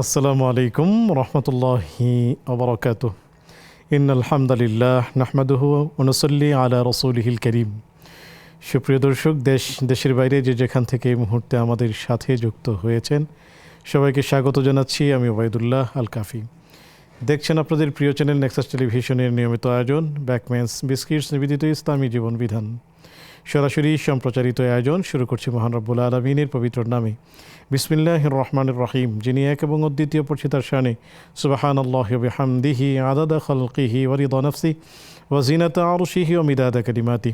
আসসালামু আলাইকুম রহমতুল্লাহি ওবরাকাতুহ। ইন্নাল হামদুলিল্লাহ নাহমাদুহু ওয়া নুসাল্লি আলা রাসূলিহিল কারীম। সুপ্রিয় দর্শক, দেশের বাইরে যে যেখান থেকে এই মুহূর্তে আমাদের সাথে যুক্ত হয়েছেন সবাইকে স্বাগত জানাচ্ছি। আমি ওবায়দুল্লাহ আল কাফি। দেখছেন আপনাদের প্রিয় চ্যানেল নেক্সাস টেলিভিশনের নিয়মিত আয়োজন ব্যাকম্যানস বিস্কিটস নিবেদিত ইসলামী জীবন বিধান। সরাসরি সম্প্রচারিত আয়োজন শুরু করছি মহান রব্বুল আলমিনের পবিত্র নামে। বিসমিল্লাহির রহমানির রহিম। যিনি এক এবং অদ্বিতীয় পরিচিতার শানে সুবহানাল্লাহি ওয়া বিহামদিহি আদাদা খালকিহি ওয়া রিদা নাফসি ওয়া জিনাতা আরশিহি ওয়া মিদাদা কালিমাতি।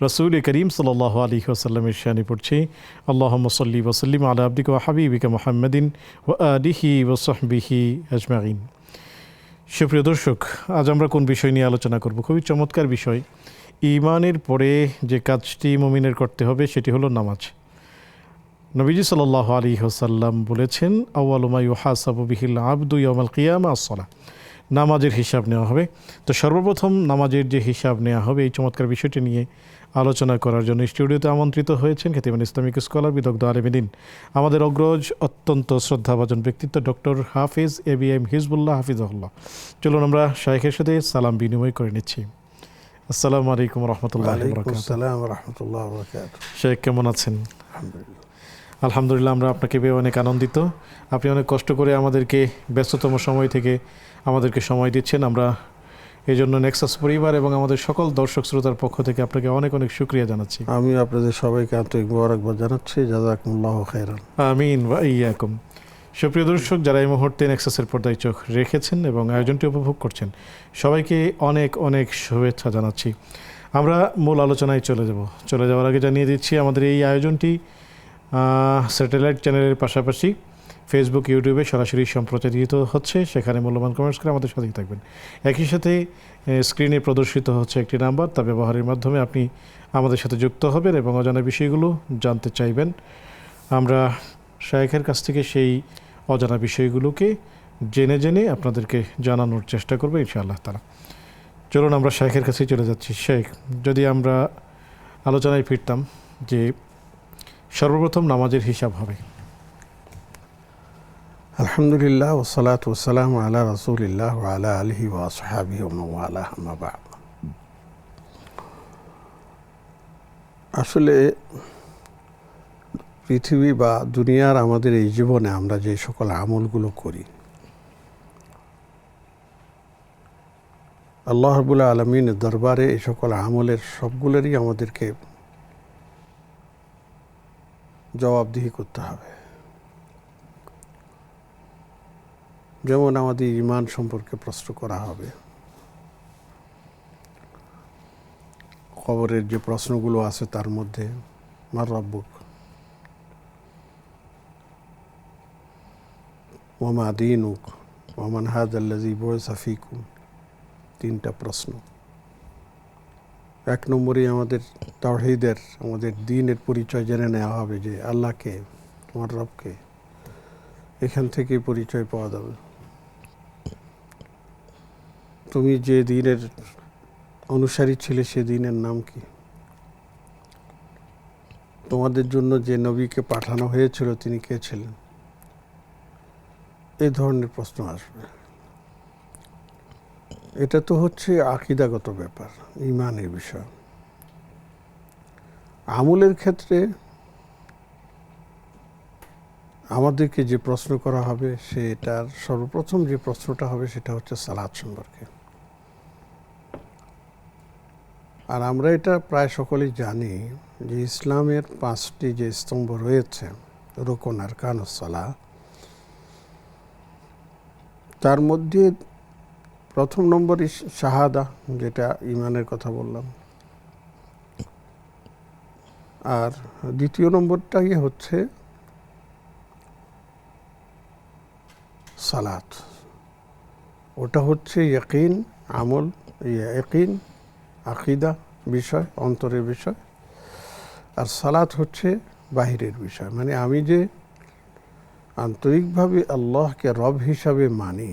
রাসূল করিম সাল্লাল্লাহু আলাইহি ওয়াসাল্লামের শানে পড়ছি আল্লাহুম্মা সাল্লি ওয়া সাল্লিম আলা আবদিকা ওয়া হাবিবিকা মুহাম্মাদিন ওয়া আলিহি ওয়া সাহবিহি আজমাইন। সুপ্রিয় দর্শক, আজ আমরা কোন বিষয় নিয়ে আলোচনা করব? খুবই চমৎকার বিষয়। ঈমানের পরে যে কাজটি মুমিনের করতে হবে সেটি হলো নামাজ। নবীজি সাল্লাল্লাহু আলাইহি ওয়াসাল্লাম বলেছেন, আউয়ালু মা ইউহাসাবু বিহিল আবদু ইয়াউমাল কিয়ামা আস-সালাহ। নামাজের হিসাব নেওয়া হবে। তো সর্বপ্রথম নামাজের যে হিসাব নেওয়া হবে, এই চমৎকার বিষয়টি নিয়ে আলোচনা করার জন্য স্টুডিওতে আমন্ত্রিত হয়েছেন খ্যাতিমান ইসলামিক স্কলার বিদগ্ধ আলেমিন, আমাদের অগ্রজ অত্যন্ত শ্রদ্ধাভাজন ব্যক্তিত্ব ডক্টর হাফিজ এবিএম হিজবুল্লাহ হাফিজাহুল্লাহ। চলুন আমরা শাইখের সাথে সালাম বিনিময় করে নিচ্ছি। আসসালামু আলাইকুম রহমতুল্লাহ। শেখ, কেমন আছেন? আলহামদুলিল্লাহ, আমরা আপনাকে পেয়ে অনেক আনন্দিত। আপনি অনেক কষ্ট করে আমাদেরকে ব্যস্ততম সময় থেকে আমাদেরকে সময় দিচ্ছেন। আমরা এই জন্য নেক্সাস পরিবার এবং আমাদের সকল দর্শক শ্রোতার পক্ষ থেকে আপনাকে অনেক অনেক শুকরিয়া জানাচ্ছি। আমি আপনাদের সবাইকে আন্তরিক মোবারকবাদ জানাচ্ছি। জাযাকুমুল্লাহু খাইরান। আমিন ওয়া ইয়্যাকুম। সুপ্রিয় দর্শক, যারা এই মুহূর্তে নেক্সাসের পর্দায় চোখ রেখেছেন এবং আয়োজনটি উপভোগ করছেন, সবাইকে অনেক অনেক শুভেচ্ছা জানাচ্ছি। আমরা মূল আলোচনায় চলে যাওয়ার আগে জানিয়ে দিচ্ছি আমাদের এই আয়োজনটি স্যাটেলাইট চ্যানেলের পাশাপাশি ফেসবুক, ইউটিউবে সরাসরি সম্প্রচারিত হচ্ছে। সেখানে মূল্যবান কমেন্টস করে আমাদের সাথেই থাকবেন। একই সাথে স্ক্রিনে প্রদর্শিত হচ্ছে একটি নাম্বার, তা ব্যবহারের মাধ্যমে আপনি আমাদের সাথে যুক্ত হবেন এবং অজানা বিষয়গুলো জানতে চাইবেন। আমরা শায়েখের কাছ থেকে সেই অজানা বিষয়গুলোকে জেনে আপনাদেরকে জানানোর চেষ্টা করবো ইনশাআল্লাহ তাআলা। চলুন আমরা শায়েখের কাছেই চলে যাচ্ছি। শায়েখ, যদি আমরা আলোচনায় ফিরতাম যে সর্বপ্রথম নামাজের হিসাব হবে। আলহামদুলিল্লাহ ওয়াসসালাতু ওয়াসসালামু আলা রাসূলিল্লাহ ওয়া আলা আলিহি ওয়া আসহাবিহি ওয়া মান ওয়ালাহ, আম্মা বা'দ। আসলে পৃথিবী বা দুনিয়ার আমাদের এই জীবনে আমরা যে সকল আমলগুলো করি, আল্লাহ রাব্বুল আলামিনের দরবারে এই সকল আমলের সবগুলোরই আমাদেরকে জবাবদিহি করতে হবে। যেমন আমাদের ঈমান সম্পর্কে প্রশ্ন করা হবে, কবরের যে প্রশ্নগুলো আছে তার মধ্যে মার রাব্বুক ওয়া মা দীনুক ওয়া মান হাযাল্লাযী বু'িসা ফীকুম, তিনটা প্রশ্ন। এক নম্বরে আমাদের তাওহীদের, আমাদের দ্বীনের পরিচয় জেনে নেওয়া হবে যে আল্লাহকে, তোমার রবকে। এখান থেকেই পরিচয় পাওয়া যাবে। তুমি যে দ্বীনের অনুসারী ছিলে সে দ্বীনের নাম কি? তোমাদের জন্য যে নবীকে পাঠানো হয়েছিল তিনি কে ছিলেন? এই ধরনের প্রশ্ন আসবে। এটা তো হচ্ছে আকীদাগত ব্যাপার, ঈমানের বিষয়। আমলের ক্ষেত্রে আমাদেরকে যে প্রশ্ন করা হবে, সেটার সর্বপ্রথম যে প্রশ্নটা হবে সেটা হচ্ছে সালাত সম্পর্কে। আর আমরা এটা প্রায় সকলেই জানি যে ইসলামের 5টি যে স্তম্ভ রয়েছে, রুকুন, আরকানুস সালাহ, তার মধ্যে প্রথম নম্বরই শাহাদা, যেটা ঈমানের কথা বললাম। আর দ্বিতীয় নম্বরটাই হচ্ছে সালাত। ওটা হচ্ছে ইয়াকিন, আমল, ইয়াকিন, আকীদা বিষয়, অন্তরের বিষয়। আর সালাত হচ্ছে বাহিরের বিষয়, মানে আমি যে আন্তরিকভাবে আল্লাহকে রব হিসাবে মানি,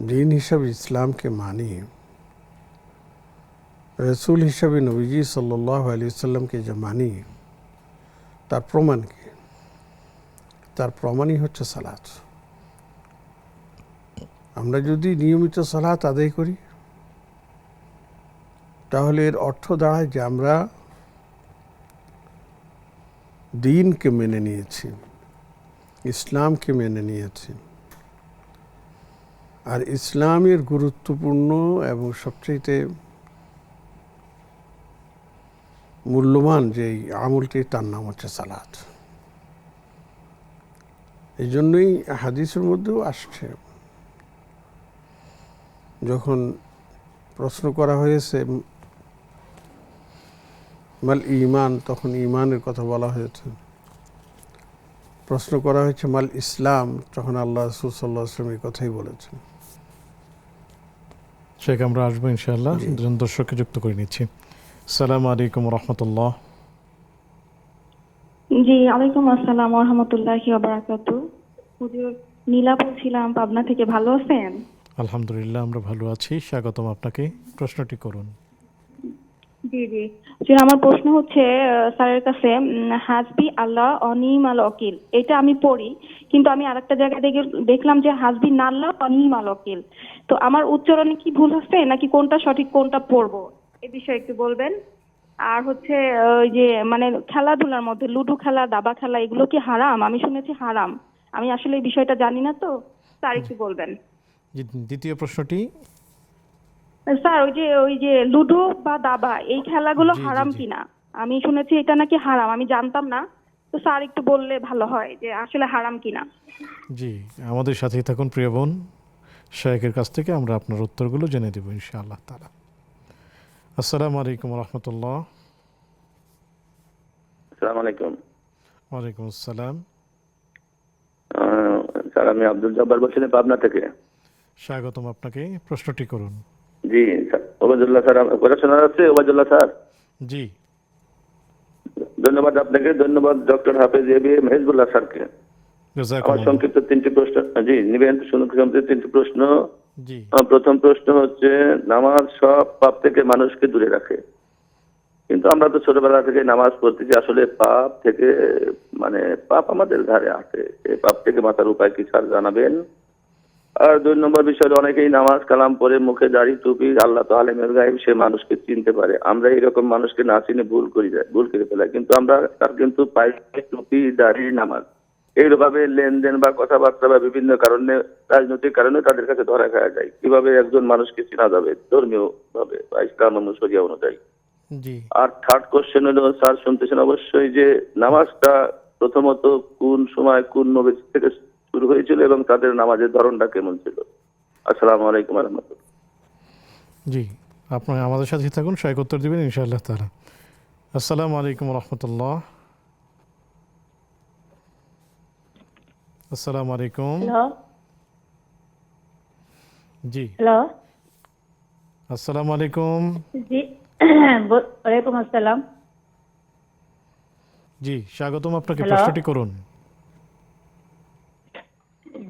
দ্বীন হিসাবে ইসলামকে মানি, রাসূল হিসাবে নবীজি সাল্লাল্লাহু আলাইহি ওয়াসাল্লামকে যে মানি, তার প্রমাণ কি? তার প্রমাণই হচ্ছে সালাত। আমরা যদি নিয়মিত সালাত আদায় করি তাহলে এর অর্থ দাঁড়ায় যে আমরা দ্বীনকে মেনে নিয়েছি, ইসলামকে মেনে নিয়েছি। আর ইসলামের গুরুত্বপূর্ণ এবং সবচেয়ে মূল্যবান যেই আমলটি তার নাম হচ্ছে সালাত। এই জন্যই হাদিসের মধ্যেও আসছে, যখন প্রশ্ন করা হয়েছে মাল ঈমান, তখন ঈমানের কথা বলা হয়েছে। প্রশ্ন করা হয়েছে মাল ইসলাম, তখন আল্লাহ রাসূল সাল্লাল্লাহু আলাইহি ওয়াসাল্লাম এই কথাই বলেছেন। শেখ আমরা আসবো ইনশাআল্লাহ। জি। দুজন দর্শককে যুক্ত করে নিচ্ছি। আসসালামু আলাইকুম রহমতুল্লাহ। জি, ওয়ালাইকুম আসসালাম ওয়া রাহমাতুল্লাহি ওয়া বারাকাতুহু। হুজুর, নীলা বলছিলাম পাবনা থেকে। ভালো আছেন? আলহামদুলিল্লাহ, আমরা ভালো আছি। স্বাগতম আপনাকে। প্রশ্নটি করুন। জি জি হুজুর, আমার প্রশ্ন হচ্ছে স্যারের কাছে, হাসবি আল্লাহ অনিমাল ওয়াকিল, এটা আমি পড়ি, কিন্তু আমি আরেকটা জায়গায় দেখলাম যে হাসবি নাল্লাহ অনিমাল ওয়াকিল। তো আমার উচ্চারণে কি ভুল হচ্ছে নাকি কোনটা সঠিক কোনটা পড়বো, এ বিষয়ে একটু বলবেন। আর হচ্ছে ওই যে মানে খেলাধুলার মধ্যে লুডো খেলা, দাবা খেলা, এগুলো কি হারাম? আমি শুনেছি হারাম। আমি আসলে এই বিষয়টা জানি না, তো স্যার একটু বলবেন। জি, দ্বিতীয় প্রশ্নটি। স্যার, ওই যে লুডো বা দাবা, এই খেলাগুলো জি, জি, হারাম জি। কিনা? আমি শুনেছি এটা নাকি হারাম, আমি জানতাম না। তো স্যার একটু বললে ভালো হয় যে আসলে হারাম কিনা। জি, আমাদের সাথেই থাকুন প্রিয় বোন। শায়েখের কাছ থেকে আমরা আপনার উত্তরগুলো জেনে দেব ইনশাআল্লাহ তাআলা। আসসালামু আলাইকুম রহমতুল্লাহ। আসসালামু আলাইকুম। ওয়ালাইকুম আসসালাম। স্যার, আমি আব্দুল জব্বার বলছিলাম পাবনা থেকে। স্বাগতম আপনাকে। প্রশ্নটি করুন। জি স্যার, ওবায়দুল্লাহ স্যার, কথা শোনা যাচ্ছে? ওবায়দুল্লাহ স্যার, জি, ধন্যবাদ আপনাকে, ধন্যবাদ ডক্টর হাফেজ এবিএম হিজবুল্লাহ স্যারকে। আমার জাযাকুমুল্লাহ। সংক্ষিপ্ত তিনটি প্রশ্ন, জি নিবেন, সংক্ষিপ্ত তিনটি প্রশ্ন। জি, প্রথম প্রশ্ন হচ্ছে, নামাজ সব পাপ থেকে মানুষকে দূরে রাখে, কিন্তু আমরা তো ছোটবেলা থেকে নামাজ পড়তেছি, আসলে পাপ থেকে মানে পাপ আমাদের ঘাড়ে আছে, এই পাপ থেকে বাঁচার উপায় কি স্যার জানাবেন? আর 2 নম্বর বিষয়, অনেকেই নামাজ কালাম পরে মুখে দাড়ি টুপি, আল্লাহ তো আলেমের গায়েব, সে মানুষকে চিনতে পারে। আমরা এরকম মানুষকে না চিনে ভুল করে ফেলাই, কিন্তু আমরা তার কিন্তু পায়ে টুপি দাড়ি নামাজ এইভাবে লেনদেন বা কথাবার্তা বা বিভিন্ন কারণে, রাজনৈতিক কারণে তাদের কাছে ধরা খাওয়া যায়। কিভাবে একজন মানুষকে চেনা যাবে ধর্মীয় ভাবে বা ইসলাম অনুসারী অনুযায়ী? জি, আর থার্ড কোশ্চেন হলো, স্যার শুনতেছেন অবশ্যই, যে নামাজটা প্রথমত কোন সময় কোন নবী থেকে শুরু হয়েছিল এবং তাদের নামাজের ধরনটা কেমন ছিল? আসসালামু আলাইকুম ওয়া রাহমাতুল্লাহ। জি, আপনি আমাদের সাথেই থাকুন। শায়েখ উত্তর দেবেন ইনশাআল্লাহ তাআলা। আসসালামু আলাইকুম রহমতুল্লাহ। আসসালামু আলাইকুম। হ্যালো জি, হ্যালো আসসালামু আলাইকুম। জি ওয়ালাইকুম আসসালাম। জি, স্বাগতম আপনাকে। হ্যালো। প্রশ্নটি করুন।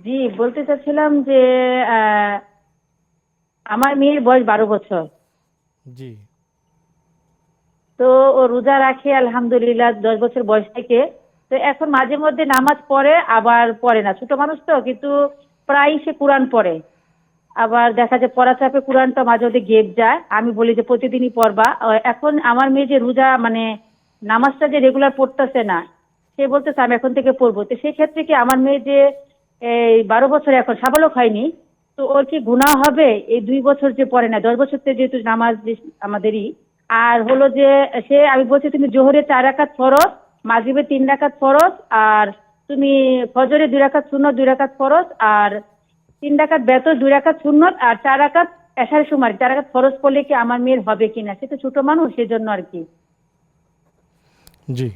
জি, বলতে চাচ্ছিলাম যে আমার মেয়ের বয়স 12 বছর। জি, তো ও রোজা রাখে আলহামদুলিল্লাহ 10 বছর বয়স থেকে। তো এখন মাঝে মধ্যে নামাজ পড়ে, আবার পড়ে না। ছোট মানুষ তো, কিন্তু প্রায় সে কোরআন পড়ে। আবার দেখা যায় পড়া চাপে কোরআনটা মাঝে মধ্যে গেপ যায়। আমি বলি যে প্রতিদিনই পড়বা। এখন আমার মেয়ে যে রোজা মানে নামাজটা যে রেগুলার পড়তেছে না, সে বলতেছে আমি এখন থেকে পড়বো। তো সেই ক্ষেত্রে কি আমার মেয়ে যে এই 12 বছর এখন সাবালক হয়নি, তো ওর কি গুনাহ হবে এই 2 বছর যে পড়ে না? 10 বছর থেকে যেহেতু নামাজ আমাদেরই। আর হলো যে সে, আমি বলছি তুমি জোহরে 4 রাকাত ফরজ, মাগরিবে 3 রাকাত ফরজ, আর তুমি ফজরে 2 রাকাত সুন্নত, 2 রাকাত ফরজ, আর 3 রাকাত বেতর, 2 রাকাত সুন্নত, আর 4 রাকাত এশার সময় 4 রাকাত ফরজ পড়লে কি আমার মেয়ের হবে কিনা? সে তো ছোট মানুষ, সেজন্য আর কি। জি,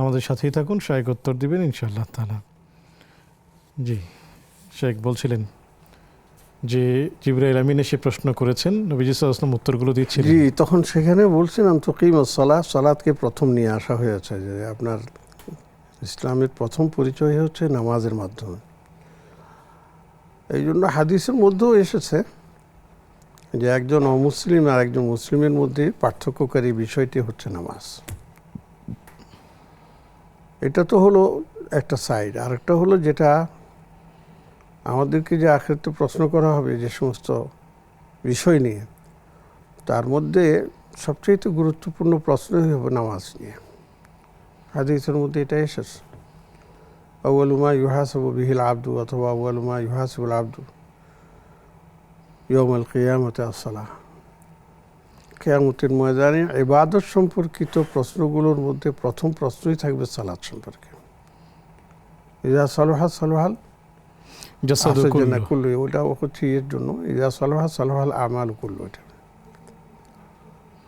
আমাদের সাথেই থাকুন। শায়েখ উত্তর দিবেন ইনশাআল্লাহ তাআলা। জি, শেখ বলছিলেন যে জিবরাইল আমিন এসে প্রশ্ন করেছেন, নবীজি সাল্লাল্লাহু আলাইহি ওয়াসাল্লাম উত্তরগুলো দিচ্ছিলেন। জি, তখন সেখানে বলছিলাম তো কিমুস-সালাহ, সালাতকে প্রথম নিয়ে আসা হয়েছে, যে আপনার ইসলামের প্রথম পরিচয় হচ্ছে নামাজের মাধ্যমে। এই জন্য হাদিসের মধ্যেও এসেছে যে একজন অমুসলিম আর একজন মুসলিমের মধ্যে পার্থক্যকারী বিষয়টি হচ্ছে নামাজ। এটা তো হলো একটা সাইড। আরেকটা হলো যেটা আমাদেরকে যে আখিরাতে প্রশ্ন করা হবে যে সমস্ত বিষয় নিয়ে, তার মধ্যে সবচেয়ে গুরুত্বপূর্ণ প্রশ্নই হবে নামাজ নিয়ে। হাদিসের মধ্যে এটা এসেছে, আউয়ালু মা ইউহাসাবু বিহিল আবদু, অথবা আউয়ালু মা ইউহাসাবুল আবদু ইয়াউমাল কিয়ামতি আস-সালাহ। কিয়ামতের ময়দানে ইবাদত সম্পর্কিত প্রশ্নগুলোর মধ্যে প্রথম প্রশ্নই থাকবে সালাত সম্পর্কে। ইযা সালাহা সালাহাল জাসাদু কুল্লু। কুল্লু, ওটা হচ্ছে এর জন্য ইযা সালাহা সালাহাল আমালু কুল্লু, এটা।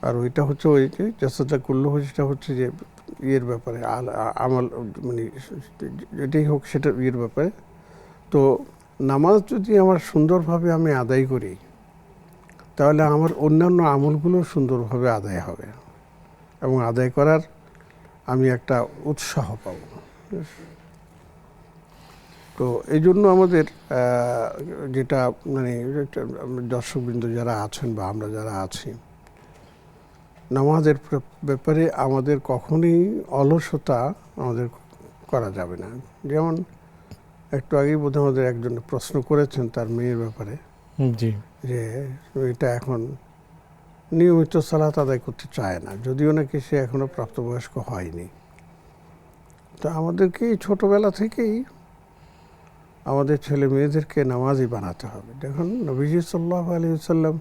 আর ওইটা হচ্ছে ওই যে জাসাদা কুল্লু, সেটা হচ্ছে যে ইয়ের ব্যাপারে আমল, মানে যেটাই হোক সেটা ইয়ের ব্যাপারে। তো নামাজ যদি আমার সুন্দরভাবে আমি আদায় করি, তাহলে আমার অন্যান্য আমলগুলো সুন্দরভাবে আদায় হবে এবং আদায় করার আমি একটা উৎসাহ পাব। তো এই জন্য আমাদের যেটা মানে দর্শকবৃন্দ যারা আছেন বা আমরা যারা আছি, নামাজের ব্যাপারে আমাদের কখনোই অলসতা আমাদের করা যাবে না। যেমন একটু আগেই বোধহয় আমাদের একজন প্রশ্ন করেছেন তার মেয়ের ব্যাপারে, জি, যে এটা এখন নিয়মিত সালাত আদায় করতে চায় না, যদিও নাকি সে এখনো প্রাপ্তবয়স্ক হয়নি। তো আমাদেরকে ছোটবেলা থেকেই আমাদের ছেলে মেয়েদেরকে নামাজি বানাতে হবে। দেখুন, নবীজি সাল্লাল্লাহু আলাইহি ওয়াসাল্লাম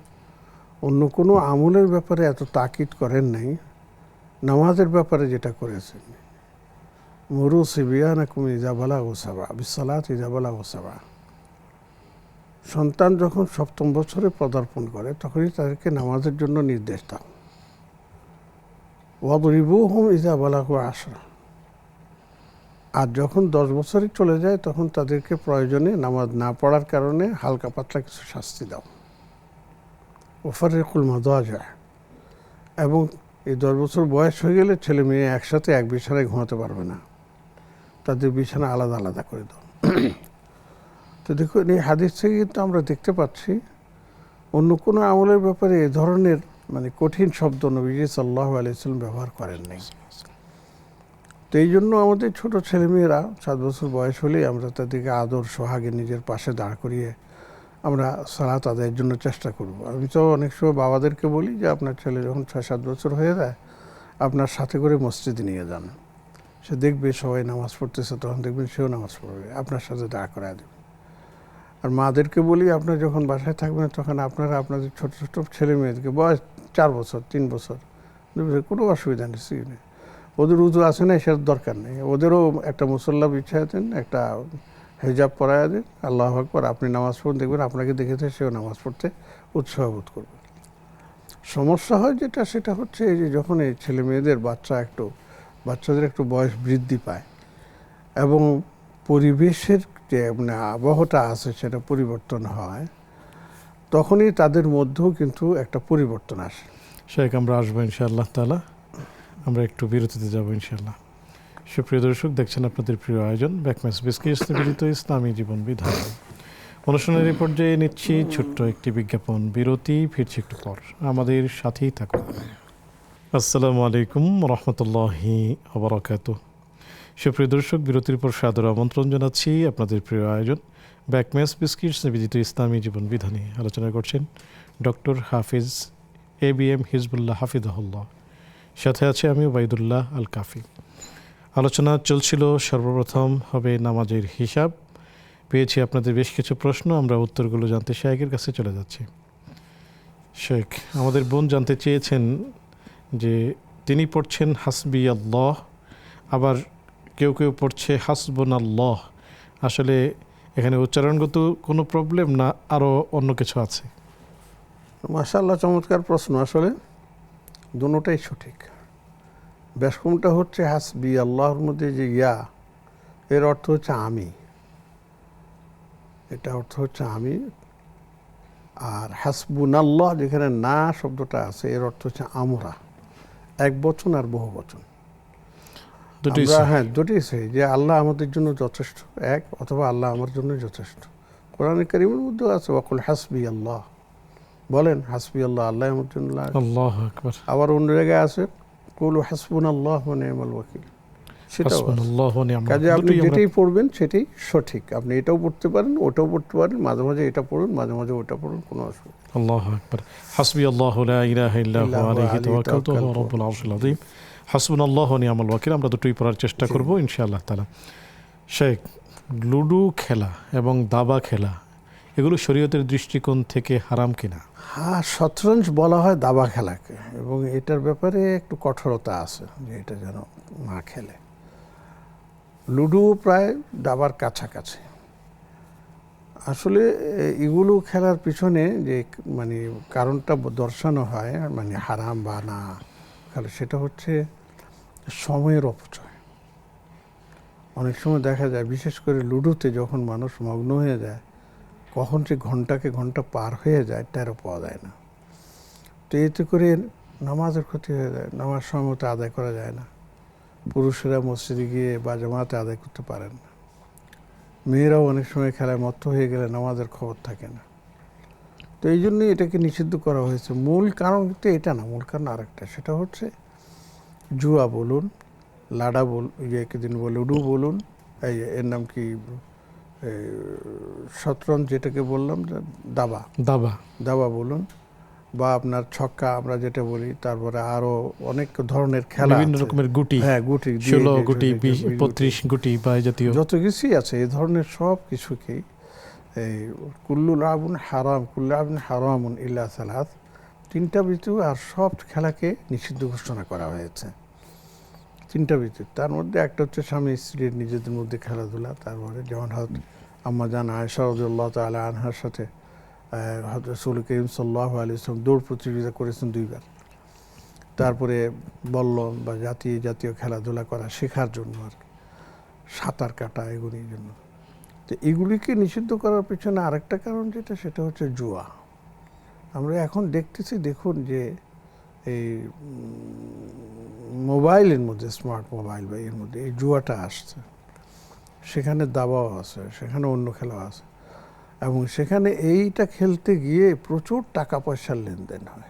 অন্য কোনো আমলের ব্যাপারে এত তাকিদ করেন নাই, নামাজের ব্যাপারে যেটা করেছেন, মুরু সিবিয়ানাকুম ইযা বালাগু সাবআ বিসসালাতি ইযা বালাগু সাবআ। সন্তান যখন সপ্তম বছরে পদার্পণ করে তখনই তাদেরকে নামাজের জন্য নির্দেশ দাও। ওয়াদরিবুহুম ইযা বালাগু আশরা। আর যখন 10 বছরে চলে যায় তখন তাদেরকে প্রয়োজনে নামাজ না পড়ার কারণে হালকা পাতলা কিছু শাস্তি দাও। ওয়াফারিকুল মাদাজিআ। এবং এই 10 বছর বয়স হয়ে গেলে ছেলে মেয়ে একসাথে এক বিছানায় ঘুমাতে পারবে না, তাদের বিছানা আলাদা আলাদা করে দাও। তো দেখুন, এই হাদিস থেকে কিন্তু আমরা দেখতে পাচ্ছি অন্য কোনো আমলের ব্যাপারে এ ধরনের মানে কঠিন শব্দ নবীজি সাল্লাল্লাহু আলাইহি ওয়াসাল্লাম ব্যবহার করেন নাই। তো এই জন্য আমাদের ছোট ছেলেমেয়েরা 7 বছর বয়স হলেই আমরা তাদেরকে আদর সোহাগে নিজের পাশে দাঁড় করিয়ে আমরা সালাত আদায়ের জন্য চেষ্টা করব। আমি তো অনেক সময় বাবাদেরকে বলি যে আপনার ছেলে যখন 6-7 বছর হয়ে যায় আপনার সাথে করে মসজিদে নিয়ে যান, সে দেখবে সবাই নামাজ পড়তেছে, তখন দেখবেন সেও নামাজ পড়বে, আপনার সাথে দাঁড় করায় দেবে। আর মাদেরকে বলি আপনারা যখন বাসায় থাকবেন তখন আপনারা আপনাদের ছোট ছোট ছেলে মেয়েদেরকে, বয়স 4 বছর 3 বছর, কোনো অসুবিধা নেই, ওদের উজু আছে না সেটার দরকার নেই, ওদেরও একটা মুসল্লা বিছায় দেন, একটা হেজাব পরায় দেন, আল্লাহু আকবার, আপনি নামাজ পড়ুন, দেখবেন আপনাকে দেখেছে সেও নামাজ পড়তে উৎসাহ বোধ করবে। সমস্যা হয় যেটা, সেটা হচ্ছে এই যে যখন এই ছেলে মেয়েদের বাচ্চাদের একটু বয়স বৃদ্ধি পায় এবং পরিবেশের যে মানে আবহাওয়াটা আছে সেটা পরিবর্তন হয়, তখনই তাদের মধ্যেও কিন্তু একটা পরিবর্তন আসে। শেখ, আমরা আসবো ইনশাআল্লাহ তাআলা। আমরা একটু বিরতিতে যাব ইনশাআল্লাহ। সুপ্রিয় দর্শক, দেখছেন আপনাদের প্রিয় আয়োজন ব্যাকম্যাচ বিস্কিট নিবেদিত ইসলামী জীবন বিধান। অনুষ্ঠানের এই পর্যায়ে নিচ্ছি ছোট্ট একটি বিজ্ঞাপন বিরতি, ফিরছি একটু পর, আমাদের সাথেই থাকুন। আসসালামু আলাইকুম রহমতুল্লাহি ওয়া বারাকাতুহু। সুপ্রিয় দর্শক, বিরতির পর সাদর আমন্ত্রণ জানাচ্ছি আপনাদের প্রিয় আয়োজন ব্যাকম্যাচ বিস্কিটস নিবেদিত ইসলামী জীবন বিধানে। আলোচনা করছেন ডক্টর হাফিজ ABM হিজবুল্লাহ হাফিজাহুল্লাহ, সাথে আছে আমি ওবাইদুল্লাহ আল কাফি। আলোচনা চলছিল, সর্বপ্রথম হবে নামাজের হিসাব। পেয়েছি আপনাদের বেশ কিছু প্রশ্ন, আমরা উত্তরগুলো জানতে শেখের কাছে চলে যাচ্ছি। শেখ, আমাদের বোন জানতে চেয়েছেন যে তিনি পড়ছেন হাসবি আল্লাহ, আবার কেউ কেউ পড়ছে হাসবুন আল্লাহ। আসলে এখানে উচ্চারণগত কোনো প্রবলেম না আরও অন্য কিছু আছে? মাশাআল্লাহ, চমৎকার প্রশ্ন। আসলে দুটোটাই সঠিক। ব্যাসকমটা হচ্ছে হাসবি আল্লাহর মধ্যে যে ইয়া, এর অর্থ হচ্ছে আমি, এটা অর্থ হচ্ছে আমি। আর হাসবুন আল্লাহ যেখানে না শব্দটা আছে এর অর্থ হচ্ছে আমরা, এক বচন আর বহু বচন। হ্যাঁ, দুটোই সেই, যে আল্লাহ আমাদের জন্য যথেষ্ট এক, অথবা আল্লাহ আমার জন্য যথেষ্ট। কোরআনে কারীমের মধ্যেও আছে ওয়াকুল হাসবি আল্লাহ, বলেন হাসবি আল্লাহ, আল্লাহ আমার জন্য। আল্লাহু আকবার। আবার অন্য জায়গায় আছে কুলু হাসবুন আল্লাহ ওয়া নি'মাল ওয়াকিল, সেটাও আছে। হাসবুনাল্লাহু ওয়া নি'মাল কাজে ওয়াকিল। আপনি দুটোই আমরা- যেটাই পড়বেন সেটাই সঠিক। আপনি এটাও পড়তে পারেন, ওটাও পড়তে পারেন, মাঝে মাঝে এটা পড়ুন, মাঝে মাঝে ওটা পড়ুন, কোনো অসুবিধা নেই। আল্লাহু আকবার। হাসবিয়াল্লাহু লা ইলাহা ইল্লা হুয়া আলাইহি তাওয়াক্কালতু ওয়া হুয়া রাব্বুল আরশিল আযীম। হাসবুনাল্লাহু ওয়া নি'মাল ওয়াকিল। আমরা দুটোই পড়ার চেষ্টা করব ইনশাআল্লাহ তাআলা। শেখ, লুডো খেলা এবং দাবা খেলা এগুলো শরীয়তের দৃষ্টিকোণ থেকে হারাম কিনা? হ্যাঁ, শতরঞ্জ বলা হয় দাবা খেলাকে, এবং এটার ব্যাপারে একটু কঠোরতা আছে যে এটা যেন না খেলে। লুডো প্রায় দাবার কাছাকাছি। আসলে এগুলো খেলার পিছনে যে মানে কারণটা দর্শানো হয়, মানে হারাম বা না খেলে, সেটা হচ্ছে সময়ের অপচয়। অনেক সময় দেখা যায়, বিশেষ করে লুডোতে যখন মানুষ মগ্ন হয়ে যায়, কখন যে ঘন্টাকে ঘন্টা পার হয়ে যায় টেরও পাওয়া যায় না। তো এতে করে নামাজের ক্ষতি হয়ে যায়, নামাজ সময় মতো আদায় করা যায় না, পুরুষেরা মসজিদে গিয়ে বা জামাতে আদায় করতে পারেন না, মেয়েরাও অনেক সময় খেলায় মত্ত হয়ে গেলে নামাজের খবর থাকে না। তো এই জন্যই এটাকে নিষিদ্ধ করা হয়েছে। মূল কারণ কিন্তু এটা না, মূল কারণ আরেকটা, সেটা হচ্ছে জুয়া বলুন, লাডা লুডু বলুন, এর নাম কি, শতরঞ্জ যেটাকে বললাম, যে দাবা দাবা বলুন, বা আপনার ছক্কা আমরা যেটা বলি, তারপরে আরো অনেক ধরনের খেলা বিভিন্ন আছে। রকমের গুটি, হ্যাঁ, গুটি 16 গুটি, 32 গুটি বা এই জাতীয় যত কিছুই আছে, এই ধরনের সব কিছুকেই এই কুল্লু লাবুন হারাম, কুল্লু লাবুন হারামুন ইল্লা সালাত, তিনটা বিতু আর সব খেলাকে নিষিদ্ধ ঘোষণা করা হয়েছে। তিনটা বিতু, তার মধ্যে একটা হচ্ছে স্বামী স্ত্রীর নিজেদের মধ্যে খেলাধুলা। তারপরে যেমন আম্মা জান আয়েশা রাদিয়াল্লাহু তাআলা আনহার সাথে হযরত রাসূল করিম সাল্লাল্লাহু আলাইহি ওয়াসাল্লাম দৌড় প্রতিযোগিতা করেছেন 2 বার। তারপরে বল্লম বা জাতীয় খেলাধুলা করা শেখার জন্য আর কি, সাঁতার কাটা, এগুলির জন্য। তো এগুলিকে নিষিদ্ধ করার পেছনে আরেকটা কারণ যেটা, সেটা হচ্ছে জুয়া। আমরা এখন দেখতেছি, দেখুন যে এই মোবাইলের মধ্যে, স্মার্ট মোবাইল বা এর মধ্যে এই জুয়াটা আসছে, সেখানে দাবাও আছে, সেখানে অন্য খেলাও আছে, এবং সেখানে এইটা খেলতে গিয়ে প্রচুর টাকা পয়সার লেনদেন হয়।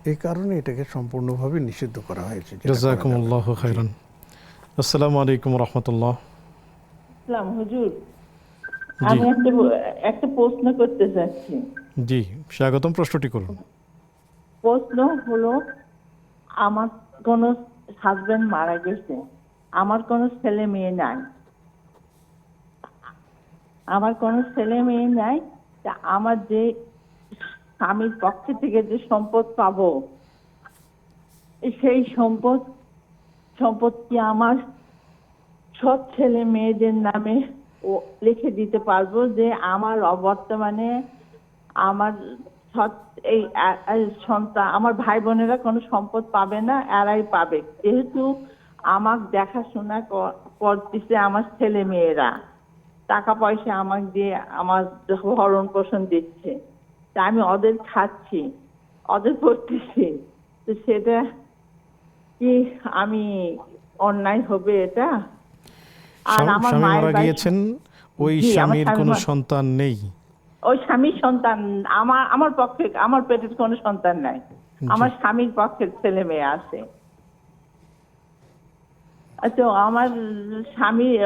এই কারণে এটাকে সম্পূর্ণভাবে নিষিদ্ধ করা হয়েছে। যেটা করা যাবে না। জাযাকুমুল্লাহু খাইরান। আসসালামু আলাইকুম ওয়া রাহমাতুল্লাহ। ইসলাম হুজুর, জি আমি একটা প্রশ্ন করতে চাচ্ছি। জি, স্বাগতম, প্রশ্নটি করুন। প্রশ্ন হলো, আমার কোন হাজবেন্ড মারা গেছে, আমার কোনো ছেলে মেয়ে নাই, তা আমার যে স্বামীর পক্ষ থেকে যে সম্পদ পাবো, সেই সম্পদ কি আমার সব ছেলে মেয়েদের নামে লিখে দিতে পারবো, যে আমার বর্তমানে আমার এই সন্তান, আমার ভাই বোনেরা কোনো সম্পদ পাবে না, এরাই পাবে, যেহেতু আমার দেখাশোনা করতেছে আমার ছেলে মেয়েরা, টাকা পয়সা আমাকে দিয়ে আমার ভরণ পোষণ দিচ্ছে, তা আমি ওদের খাচ্ছি, ওদের পড়তেছি, তো সেটা কি আমি অন্যায় হবে এটা? আর আমার স্বামী মায়ের মারা বাড়ি, গিয়েছেন, ওই জি, আমার স্বামীর স্বামী কোনো মারা- সন্তান নেই? ওই স্বামীর সন্তান, আমার পক্ষে, আমার পেটের কোনো সন্তান নাই, আমার স্বামীর পক্ষের ছেলে মেয়ে আছে। আচ্ছা, আমার স্বামী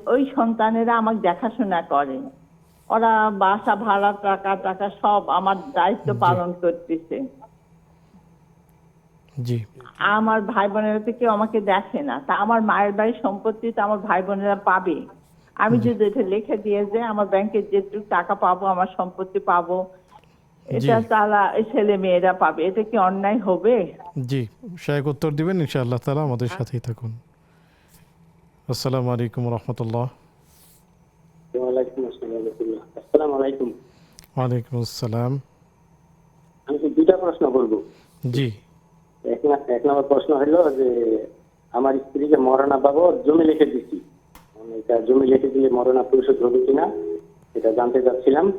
ওই সন্তানেরা আমাকে দেখাশোনা করে, ওরা বাসা ভাড়া, টাকা সব আমার দায়িত্ব পালন করতেছে। জি আমার ভাই বোনেরা থেকে আমাকে দেখে না, তা আমার মায়ের বাড়ির সম্পত্তি তো আমার ভাই বোনেরা পাবে। আমি যদি এটা লিখে দিয়ে যে আমার ব্যাংকে যেটুকু টাকা পাবো, আমার সম্পত্তি পাবো, এটা তারা ছেলে মেয়েরা পাবে, এটা কি অন্যায় হবে? জি, শায়েখ উত্তর দিবেন ইনশাআল্লাহ তাআলা, আমাদের সাথেই থাকুন। আসসালামু আলাইকুম ওয়া রাহমাতুল্লাহ। আসসালামু আলাইকুম। ওয়ালাইকুম আসসালাম। আমি দুটা প্রশ্ন করব। জি, এক নম্বর প্রশ্ন হলো যে আমার স্ত্রীকে মরনা বাবদ জমি লিখে দিচ্ছি, এটা জমি লিখে দিলে মরনা পরিশোধ হবে কিনা এটা জানতে চাচ্ছিলাম।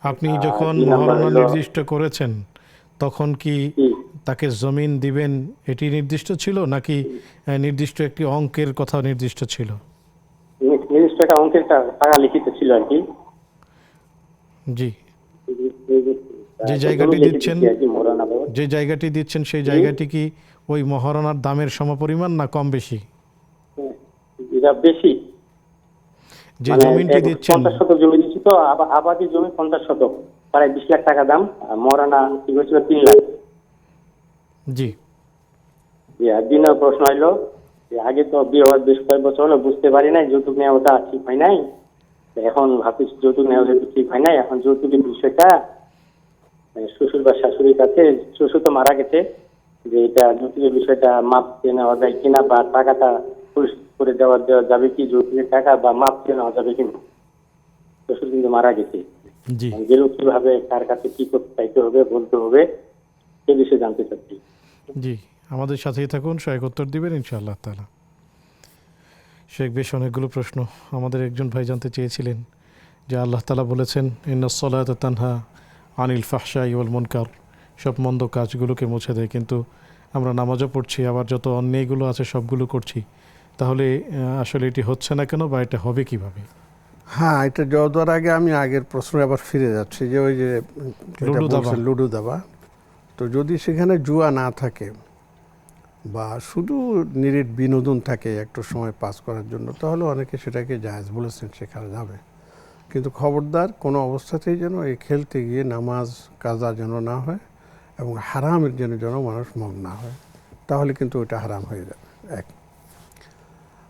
আপনি যখন দুই নাম্বার মহারণা হলো- নির্দিষ্ট করেছেন তখন কি জি, তাকে জমিন দিবেন এটি নির্দিষ্ট ছিল, নাকি নির্দিষ্ট একটি অঙ্কের কথা নির্দিষ্ট ছিল? নির্দিষ্ট একটা অঙ্কের টাকা লিখিত ছিল আর কি। জি, যে জায়গাটি দিচ্ছেন, মরনা বাবদ যে জায়গাটি দিচ্ছেন সেই জায়গাটি কি ওই মহারণার দামের সমপরিমাণ না কম বেশি? এটা বেশি। যে মানে জমিনটি দিচ্ছেন 50 শতক জমি দিচ্ছি তো, আবাদি জমি 50 শতক, প্রায় 20 লাখ টাকা দাম। আর মরানা কি হয়েছিল 3 লাখ। জি আর দিনের প্রশ্ন হইলো যে আগে তো বিয়ে হওয়ার বেশ কয়েক বছর হলো, বুঝতে পারি নাই যৌতুক নেওয়াটা ঠিক হয় নাই। তো এখন ভাবছি যৌতুক নেওয়া যেহেতু ঠিক হয় নাই, এখন যৌতুকের বিষয়টা শ্বশুর বা শাশুড়ির কাছে, শ্বশুর তো মারা গেছে, যে এটা যৌতুকের বিষয়টা মাপ চেয়ে নেওয়া যায় কিনা, বা টাকাটা পরিশোধ করে দেওয়া যাবে কি, যৌতুকের টাকা বা মাপ চেয়ে নেওয়া যাবে কিনা। শ্বশুর কিন্তু মারা গেছে, জি গেলেও কিভাবে কার কাছে কি করতে চাইতে হবে, বলতে হবে, সে বিষয়ে জানতে চাচ্ছি। জি আমাদের সাথেই থাকুন, সহায়ক উত্তর দিবেন ইনশাআল্লাহ তাআলা। শেখ, বেশ অনেকগুলো প্রশ্ন। আমাদের একজন ভাই জানতে চেয়েছিলেন যে আল্লাহ তাআলা বলেছেন ইন্নাস সালাতা তানহা আনিল ফাহশাই ওয়াল মুনকার, সব মন্দ কাজগুলোকে মুছে দেয়, কিন্তু আমরা নামাজও পড়ছি, আবার যত অন্যায়গুলো আছে সবগুলো করছি, তাহলে আসলে এটি হচ্ছে না কেন, বা এটা হবে কিভাবে? হ্যাঁ, এটা জবাব দেওয়ার আগে আমি আগের প্রশ্নে আবার ফিরে যাচ্ছি, যে ওই যে যেটা লুডো দাবা। বলছেন লুডো দাবা, তো যদি সেখানে জুয়া না থাকে বা শুধু নিরেট বিনোদন থাকে একটু সময় পাস করার জন্য, তাহলে অনেকে সেটাকে জায়েজ বলেছেন, শেখানো যাবে। কিন্তু খবরদার কোনো অবস্থাতেই যেন এই খেলতে গিয়ে নামাজ কাজা যেন না হয়, এবং হারামের যেন মানুষ মগ্ন না হয়, তাহলে কিন্তু ওটা হারাম হয়ে যাবে। এক,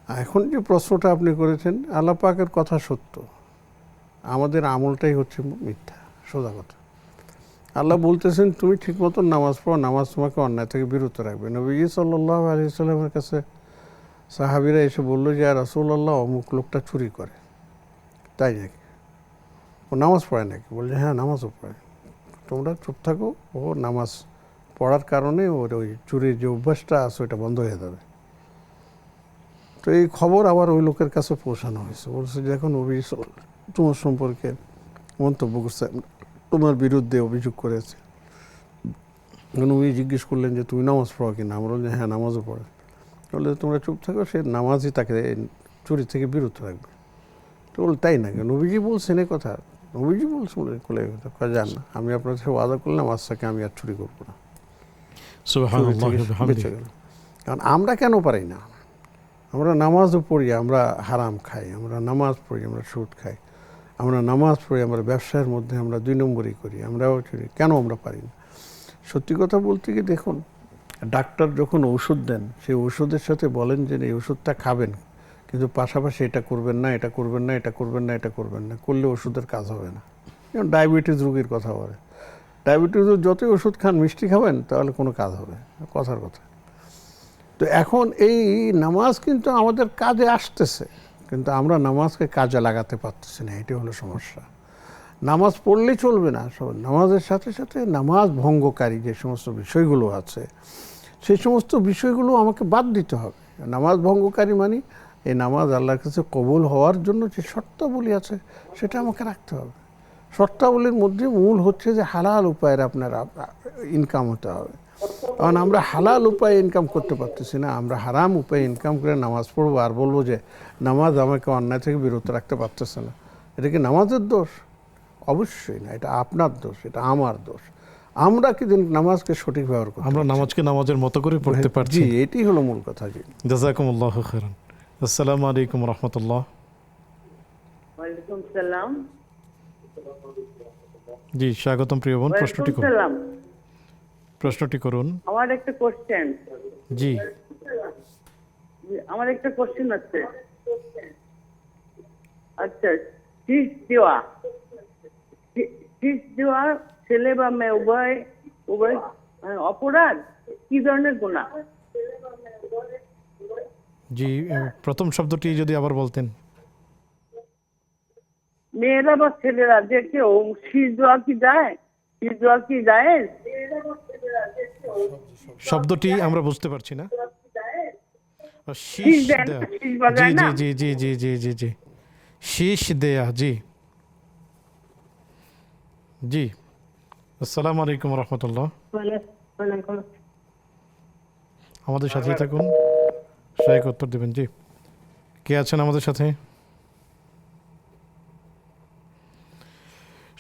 এখন যে প্রশ্নটা আপনি করেছেন, আল্লাহ পাকের কথা সত্য, আমাদের আমলটাই হচ্ছে মিথ্যা, সোজা কথা। আল্লাহ বলতেছেন তুমি ঠিক মতো নামাজ পড়ো, নামাজ তোমাকে অন্যায় থেকে বিরত রাখবে। নবীজি সাল্লাল্লাহু আলাইহি সাল্লামের কাছে সাহাবীরা এসে বললো যে ইয়া রাসূলুল্লাহ, অমুক লোকটা চুরি করে, তাই নাকি? ও নামাজ পড়ে নাকি? বলছে হ্যাঁ, নামাজও পড়ে। তোমরা চুপ থাকো, ও নামাজ পড়ার কারণে ওর ওই চুরির যে অভ্যাসটা আছে ওটা বন্ধ হয়ে যাবে। তো এই খবর আবার ওই লোকের কাছে পৌঁছানো হয়েছে, বলছে যখন নবী তোমার সম্পর্কে মন্তব্য করছে, তোমার বিরুদ্ধে অভিযোগ করেছে, নবী জিজ্ঞেস করলেন যে তুমি নামাজ পড়ো কিনা? আমরা বললাম হ্যাঁ, নামাজও পড়ে। বললে তোমরা চুপ থাকো, সে নামাজই তাকে চুরি থেকে বিরত রাখবে। তো বল তাই না, নবীজি বলছেন এই কথা? নবীজি বলছেন বলে কথা জান না, আমি আপনার সাথে ওয়াদা করলাম আজ থেকে আমি আর চুরি করবো না। চুরি সুবহানাল্লাহি থেকে ওয়া বিহামদিহি। বেঁচে গেল। কারণ আমরা কেন পারি না? আমরা নামাজও পড়ি, আমরা হারাম খাই, আমরা নামাজ পড়ি, আমরা সুদ খাই, আমরা নামাজ পড়ি, আমরা ব্যবসার মধ্যে আমরা 2 নম্বরই করি, আমরাও চুরি, কেন আমরা পারি না? সত্যি কথা বলতে কি, দেখুন, ডাক্তার যখন ঔষধ দেন, সেই ওষুধের সাথে বলেন যে এই ওষুধটা খাবেন, কিন্তু পাশাপাশি এটা করবেন না, এটা করবেন না, এটা করবেন না, এটা করবেন না, করলে ওষুধের কাজ হবে না। যেমন ডায়াবেটিস রোগীর কথা বলে, ডায়াবেটিসের যতই ওষুধ খান, মিষ্টি খাবেন, তাহলে কোনো কাজ হবে, কথার কথা। তো এখন এই নামাজ কিন্তু আমাদের কাজে আসতেছে, কিন্তু আমরা নামাজকে কাজে লাগাতে পারতেছি না, এটি হলো সমস্যা। নামাজ পড়লেই চলবে না, নামাজের সাথে সাথে নামাজ ভঙ্গকারী যে সমস্ত বিষয়গুলো আছে, সেই সমস্ত বিষয়গুলো আমাকে বাদ দিতে হবে। নামাজ ভঙ্গকারী মানে এই নামাজ আল্লাহর কাছে কবুল হওয়ার জন্য যে শর্তাবলী আছে সেটা আমাকে রাখতে হবে। শর্তাবলীর মধ্যে মূল হচ্ছে যে হালাল উপায়ের আপনার ইনকাম হতে হবে। কারণ আমরা হালাল উপায়ে ইনকাম করতে পারতেছি না, আমরা হারাম উপায়ে ইনকাম করে নামাজ পড়বো আর বলবো যে নামাজ আমাকে অন্যায় থেকে বিরত রাখতে পারতেছে না। এটা কি নামাজের দোষ? অবশ্যই না, এটা আপনার দোষ, এটা আমার দোষ। আমরা কি নামাজকে সঠিক ব্যবহার করতে আমরা পারছি না? নামাজকে নামাজের মতো করে পড়তে পারছি। জি, এটি হলো মূল কথা। জি, জাযাকুমুল্লাহু খাইরান। আসসালামু আলাইকুম ওয়া রাহমাতুল্লাহ। ওয়ালাইকুম সালাম। জি স্বাগতম প্রিয় বোন, প্রশ্নটি ওয়ালাইকুম করুন। সালাম। প্রশ্নটি করুন। আমার একটা কোশ্চেন জি আমার একটা কোশ্চেন আছে। আচ্ছা, শীষ দেওয়া ছেলে বা মেয়ে উভয় উভয় অপরাধ, কি ধরনের গুনাহ? জি প্রথম শব্দটি যদি আবার বলতেন। মেয়েরা বা ছেলেরা যে কেউ শীষ দেওয়া কি যায়? শীষ দেওয়া কি যায়? শব্দটি আমরা বুঝতে পারছি না। শীষ শীষ দেন, দেয়া। শীষ জি বাজায় জি না? জি জি জি জি জি জি শীষ দেয়া। জি জি। আসসালামু আলাইকুম ওয়া রাহমাতুল্লাহ। আমাদের সাথেই থাকুন, সহায়ক উত্তর দেবেন। জি, কে আছেন আমাদের সাথে?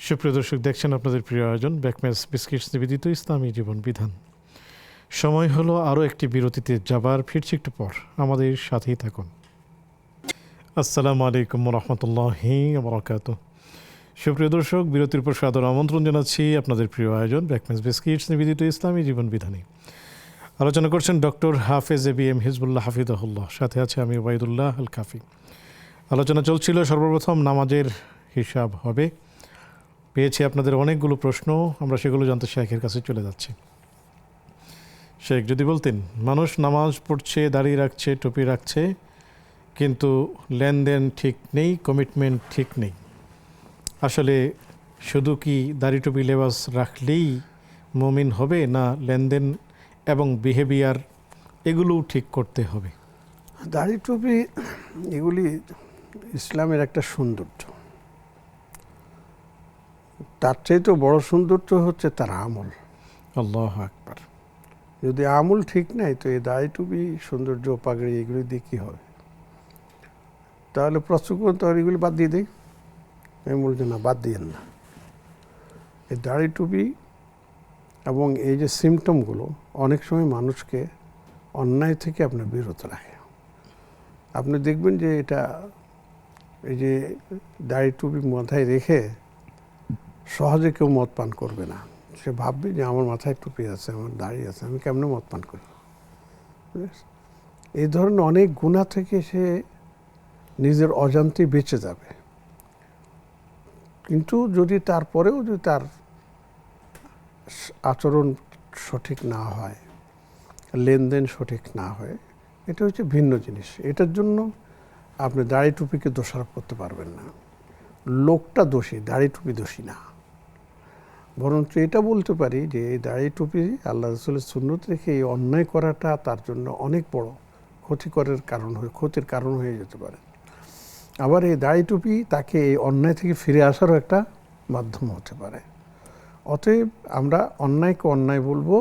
সুপ্রিয় দর্শক, দেখছেন আপনাদের প্রিয় আয়োজন ব্যাকম্যাচ বিস্কিটস নিবেদিত ইসলামী জীবন বিধান। সময় হলো আরও একটি বিরতিতে যাবার, ফিরছি একটু পর, আমাদের সাথেই থাকুন। আসসালামু আলাইকুম রহমতুল্লাহি বরকাত। সুপ্রিয় দর্শক, বিরতির পর সাদর আমন্ত্রণ জানাচ্ছি আপনাদের প্রিয় আয়োজন ব্রেকফাস্ট বিস্কিটস নিবেদিত ইসলামী জীবন বিধানে। আলোচনা করছেন ডক্টর হাফেজ এবিএম হিজবুল্লাহ হাফিজাহুল্লাহ, সাথে আছে আমি ওবায়দুল্লাহ আল কাফি। আলোচনা চলছিল সর্বপ্রথম নামাজের হিসাব হবে। পেয়েছি আপনাদের অনেকগুলো প্রশ্ন, আমরা সেগুলো জানতে শেখের কাছে চলে যাচ্ছি। শেখ যদি বলতেন, মানুষ নামাজ পড়ছে, দাড়ি রাখছে, টুপি রাখছে, কিন্তু লেনদেন ঠিক নেই, কমিটমেন্ট ঠিক নেই। আসলে শুধু কি দাড়ি টুপি লেবাস রাখলেই মুমিন হবে, না লেনদেন এবং বিহেভিয়ার এগুলোও ঠিক করতে হবে? দাড়ি টুপি এগুলি ইসলামের একটা সৌন্দর্য। তার চাইতে বড় সৌন্দর্য হচ্ছে তার আমল। আল্লাহু আকবার। যদি আমল ঠিক নাই তো এই দাড়ি টুপি, সৌন্দর্য, পাগড়ি এগুলি দিয়ে কী হবে? তাহলে প্রশ্ন তো এগুলি বাদ দিয়ে দেয়। আমি বলছি না, বাদ দিয়েন না। এই দাড়ি টুপি এবং এই যে সিমটমগুলো অনেক সময় মানুষকে অন্যায় থেকে আপনার বিরত রাখে। আপনি দেখবেন যে এটা, এই যে দাড়ি টুপি মাথায় রেখে সহজে কেউ মদ পান করবে না। সে ভাববে যে আমার মাথায় টুপি আছে, আমার দাড়ি আছে, আমি কেমনে মদ পান করি। এই ধরনের অনেক গুনাহ থেকে সে নিজের অজান্তে বেঁচে যাবে। কিন্তু যদি তারপরেও যদি তার আচরণ সঠিক না হয়, লেনদেন সঠিক না হয়, এটা হচ্ছে ভিন্ন জিনিস। এটার জন্য আপনি দাড়ি টুপিকে দোষারোপ করতে পারবেন না। লোকটা দোষী, দাড়ি টুপি দোষী না। বরঞ্চ এটা বলতে পারি যে এই দাড়ি টুপি আল্লাহ রাসূলের সুন্নত রেখে এই অন্যায় করাটা তার জন্য অনেক বড় ক্ষতির কারণ হয়ে যেতে পারে। আবার এই দাড়ি টুপি তাকে এই অন্যায় থেকে ফিরে আসারও একটা মাধ্যম হতে পারে। অতএব আমরা অন্যায়কে অন্যায় বলবো,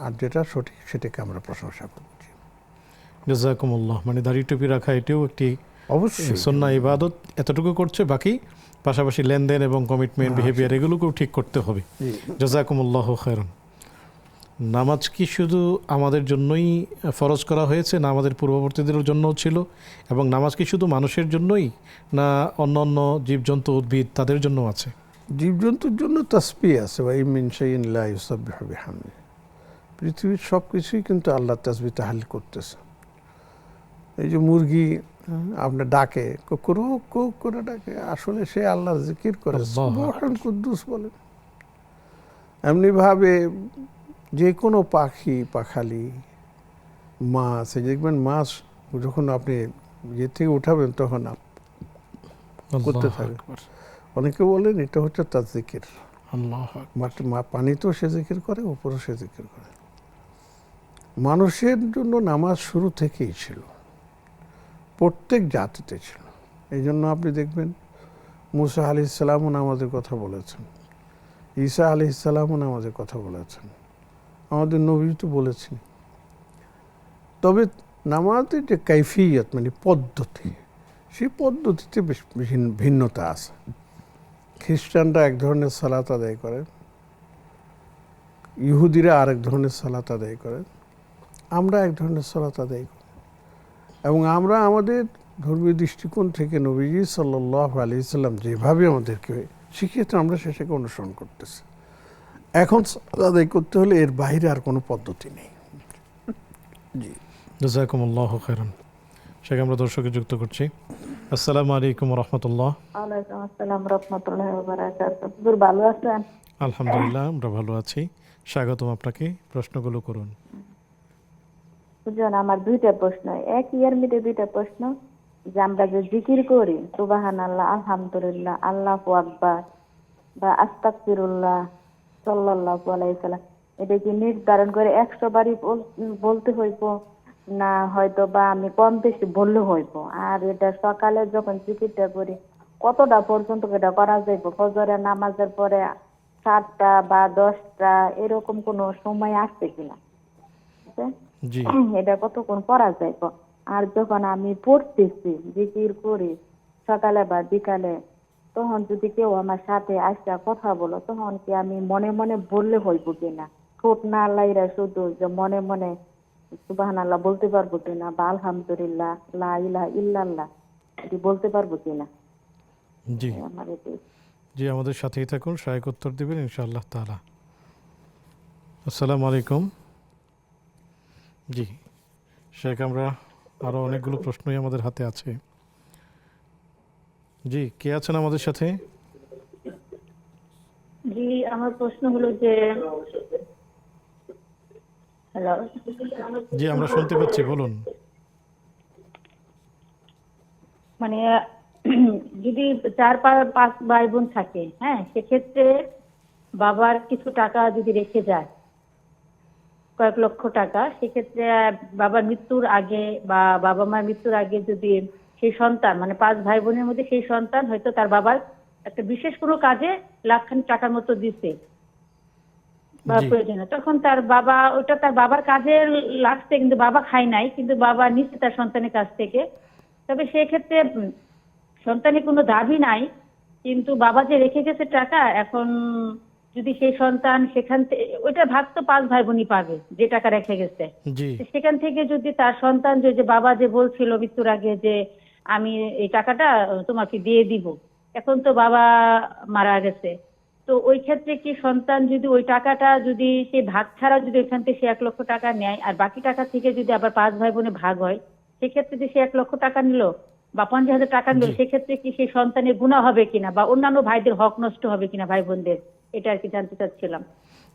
আর যেটা সঠিক সেটাকে আমরা প্রশংসা করছি। জাযাকুমুল্লাহ। মানে দাড়ি টুপি রাখা এটাও একটি অবশ্যই সুন্নাহ ইবাদত, এতটুকু করছে, বাকি পাশাপাশি লেনদেন এবং কমিটমেন্ট, বিহেভিয়ার এগুলোকেও ঠিক করতে হবে। জাযাকুমুল্লাহু খায়রান। নামাজ কি শুধু আমাদের জন্যই ফরজ করা হয়েছে, না আমাদের পূর্ববর্তীদের জন্যও ছিল? এবং নামাজ কি শুধু মানুষের জন্যই, না অন্য অন্য জীবজন্তু, উদ্ভিদ তাদের জন্য আছে? জীবজন্তুর জন্য তাসবিহ আছে, ওয়া মিন শাইইন লা ইউসাব্বিহু বিহামদিহি। পৃথিবীর সব কিছুই কিন্তু আল্লাহ তাসবিহ তাহলিল করতেছে। এই যে মুরগি আপনার ডাকে, কুকুরু কুক করে ডাকে, আসলে সে আল্লাহর জিকির করে, সুবহান কুদ্দুস বলে। এমনিভাবে যে কোনো পাখি, পাখালি, মাছ, দেখবেন মাছ যখন আপনি ইয়ে থেকে উঠাবেন তখন করতে থাকে। অনেকে বলেন এটা হচ্ছে তার জিকির। পানিতেও সে জিকির করে, উপরেও সে জিকির করে। মানুষের জন্য নামাজ শুরু থেকেই ছিল, প্রত্যেক জাতিতে ছিল। এই জন্য আপনি দেখবেন মুসা আলাইহিস সালামও নামাজের কথা বলেছেন, ঈসা আলাইহিস সালামও নামাজের কথা বলেছেন, আমাদের নবী তো বলেছেন। তবে নামাজের যে কাইফিয়ত মানে পদ্ধতি, সেই পদ্ধতিতে বেশ ভিন্নতা আছে। খ্রিস্টানরা এক ধরনের সালাত আদায় করে, ইহুদিরা আরেক ধরনের সালাত আদায় করে, আমরা এক ধরনের সালাত আদায় করি। এবং আমরা আমাদের ধর্মীয় দৃষ্টিকোণ থেকে নবীজি সাল্লাল্লাহু আলাইহি সাল্লাম যেভাবে আমাদেরকে শিখিয়েছেন আমরা সেটাকে অনুসরণ করতেছি। এখন সালাত আদায় করতে হলে এর বাইরে আর কোনো পদ্ধতি নেই। জি, জাযাকুমুল্লাহু খায়রান। সেখানে আমরা দর্শককে যুক্ত করছি। আসসালামু আলাইকুম রহমতুল্লাহ। ওয়ালাইকুম আসসালাম রাহমাতুল্লাহি ওয়া বারাকাতুহু। হুজুর ভালো আছেন? আলহামদুলিল্লাহ, আমরা ভালো আছি। স্বাগতম আপনাকে, প্রশ্নগুলো করুন। হুজুর আমার দুইটা প্রশ্ন, এক ইয়ার মধ্যে দুইটা প্রশ্ন। যে আমরা যে জিকির করি সুবহানাল্লাহ, আলহামদুলিল্লাহ, আল্লাহু আকবার বা আস্তাগফিরুল্লাহ, সাল্লাল্লাহু আলাইহি সাল্লাম, এটা কি নির্ধারণ করে 100 বারই বলতে হইব, না হয়তো বা আমি কম বেশি বললে হইব? আর এটা সকালে যখন জিকিরটা করি কতটা পর্যন্ত এটা করা যাইব? ফজরের নামাজের পরে 7টা বা 10টা এরকম কোনো সময় আসছে কিনা, জি, এটা কতক্ষণ পড়া যাইব? আর যখন আমি পড়তেছি, জিকির করি সকালে বা বিকালে, তখন যদি কেউ আমার সাথে আসা কথা বলো, তখন কি আমি মনে মনে বললে হইব কিনা? ঠোঁট না লাইরা শুধু যে মনে মনে সুবহানাল্লাহ বলতে পারবো কিনা, বা আলহামদুলিল্লাহ, লা ইলাহা ইল্লাল্লাহ যদি বলতে পারবো কিনা জি আমার একটু। জি, আমাদের সাথেই থাকুন, শায়েখ উত্তর দেবেন ইনশাআল্লাহ তাআলা। আসসালামু আলাইকুম। জি শেখ, আমরা আরও অনেকগুলো প্রশ্নই আমাদের হাতে আছে। জি, কে আছেন আমাদের সাথে? জি, আমার প্রশ্ন হলো যে, হ্যালো, জি, আমরা শুনতে পাচ্ছি, বলুন। মানে যদি 4-5 ভাই বোন থাকে, হ্যাঁ, সেক্ষেত্রে বাবার কিছু টাকা যদি রেখে যায়, কয়েক লক্ষ টাকা, সেক্ষেত্রে বাবার মৃত্যুর আগে বা বাবা মায়ের মৃত্যুর আগে যদি সেই সন্তান, মানে 5 ভাই বোনের মধ্যে সেই সন্তান হয়তো তার বাবার একটা বিশেষ কোনো কাজে লাখখানি টাকার মতো দিচ্ছে বা জি। প্রয়োজনে, তখন তার বাবা, ওটা তার বাবার কাজে লাগছে, কিন্তু বাবা খায় নাই, কিন্তু বাবা নিচ্ছে তার সন্তানের কাছ থেকে। তবে সেক্ষেত্রে সন্তানের কোনো দাবি নাই, কিন্তু বাবা যে রেখে গেছে টাকা, এখন যদি সেই সন্তান সেখান থেকে, ওইটা ভাগ তো 5 ভাই বোনই পাবে যে টাকা রেখে গেছে, জি সেখান থেকে যদি তার সন্তান, যে বাবা যে বলছিল মৃত্যুর আগে যে আমি এই টাকাটা তোমাকে দিয়ে দিব, এখন তো বাবা মারা গেছে, তো ওই ক্ষেত্রে কি সন্তান যদি ওই টাকাটা যদি সে ভাগ ছাড়া যদি ওইখান থেকে সে 1 লক্ষ টাকা নেয়, আর বাকি টাকা থেকে যদি আবার 5 ভাই বোনে ভাগ হয়, সেক্ষেত্রে যে সে 1 লক্ষ টাকা নিল বা 50,000 টাকা নিল, জি। সেক্ষেত্রে কি সেই সন্তানের গুনাহ হবে কিনা, বা অন্যান্য ভাইদের হক নষ্ট হবে কিনা ভাই বোনদের, এটা আর কি জানতে চাচ্ছিলাম।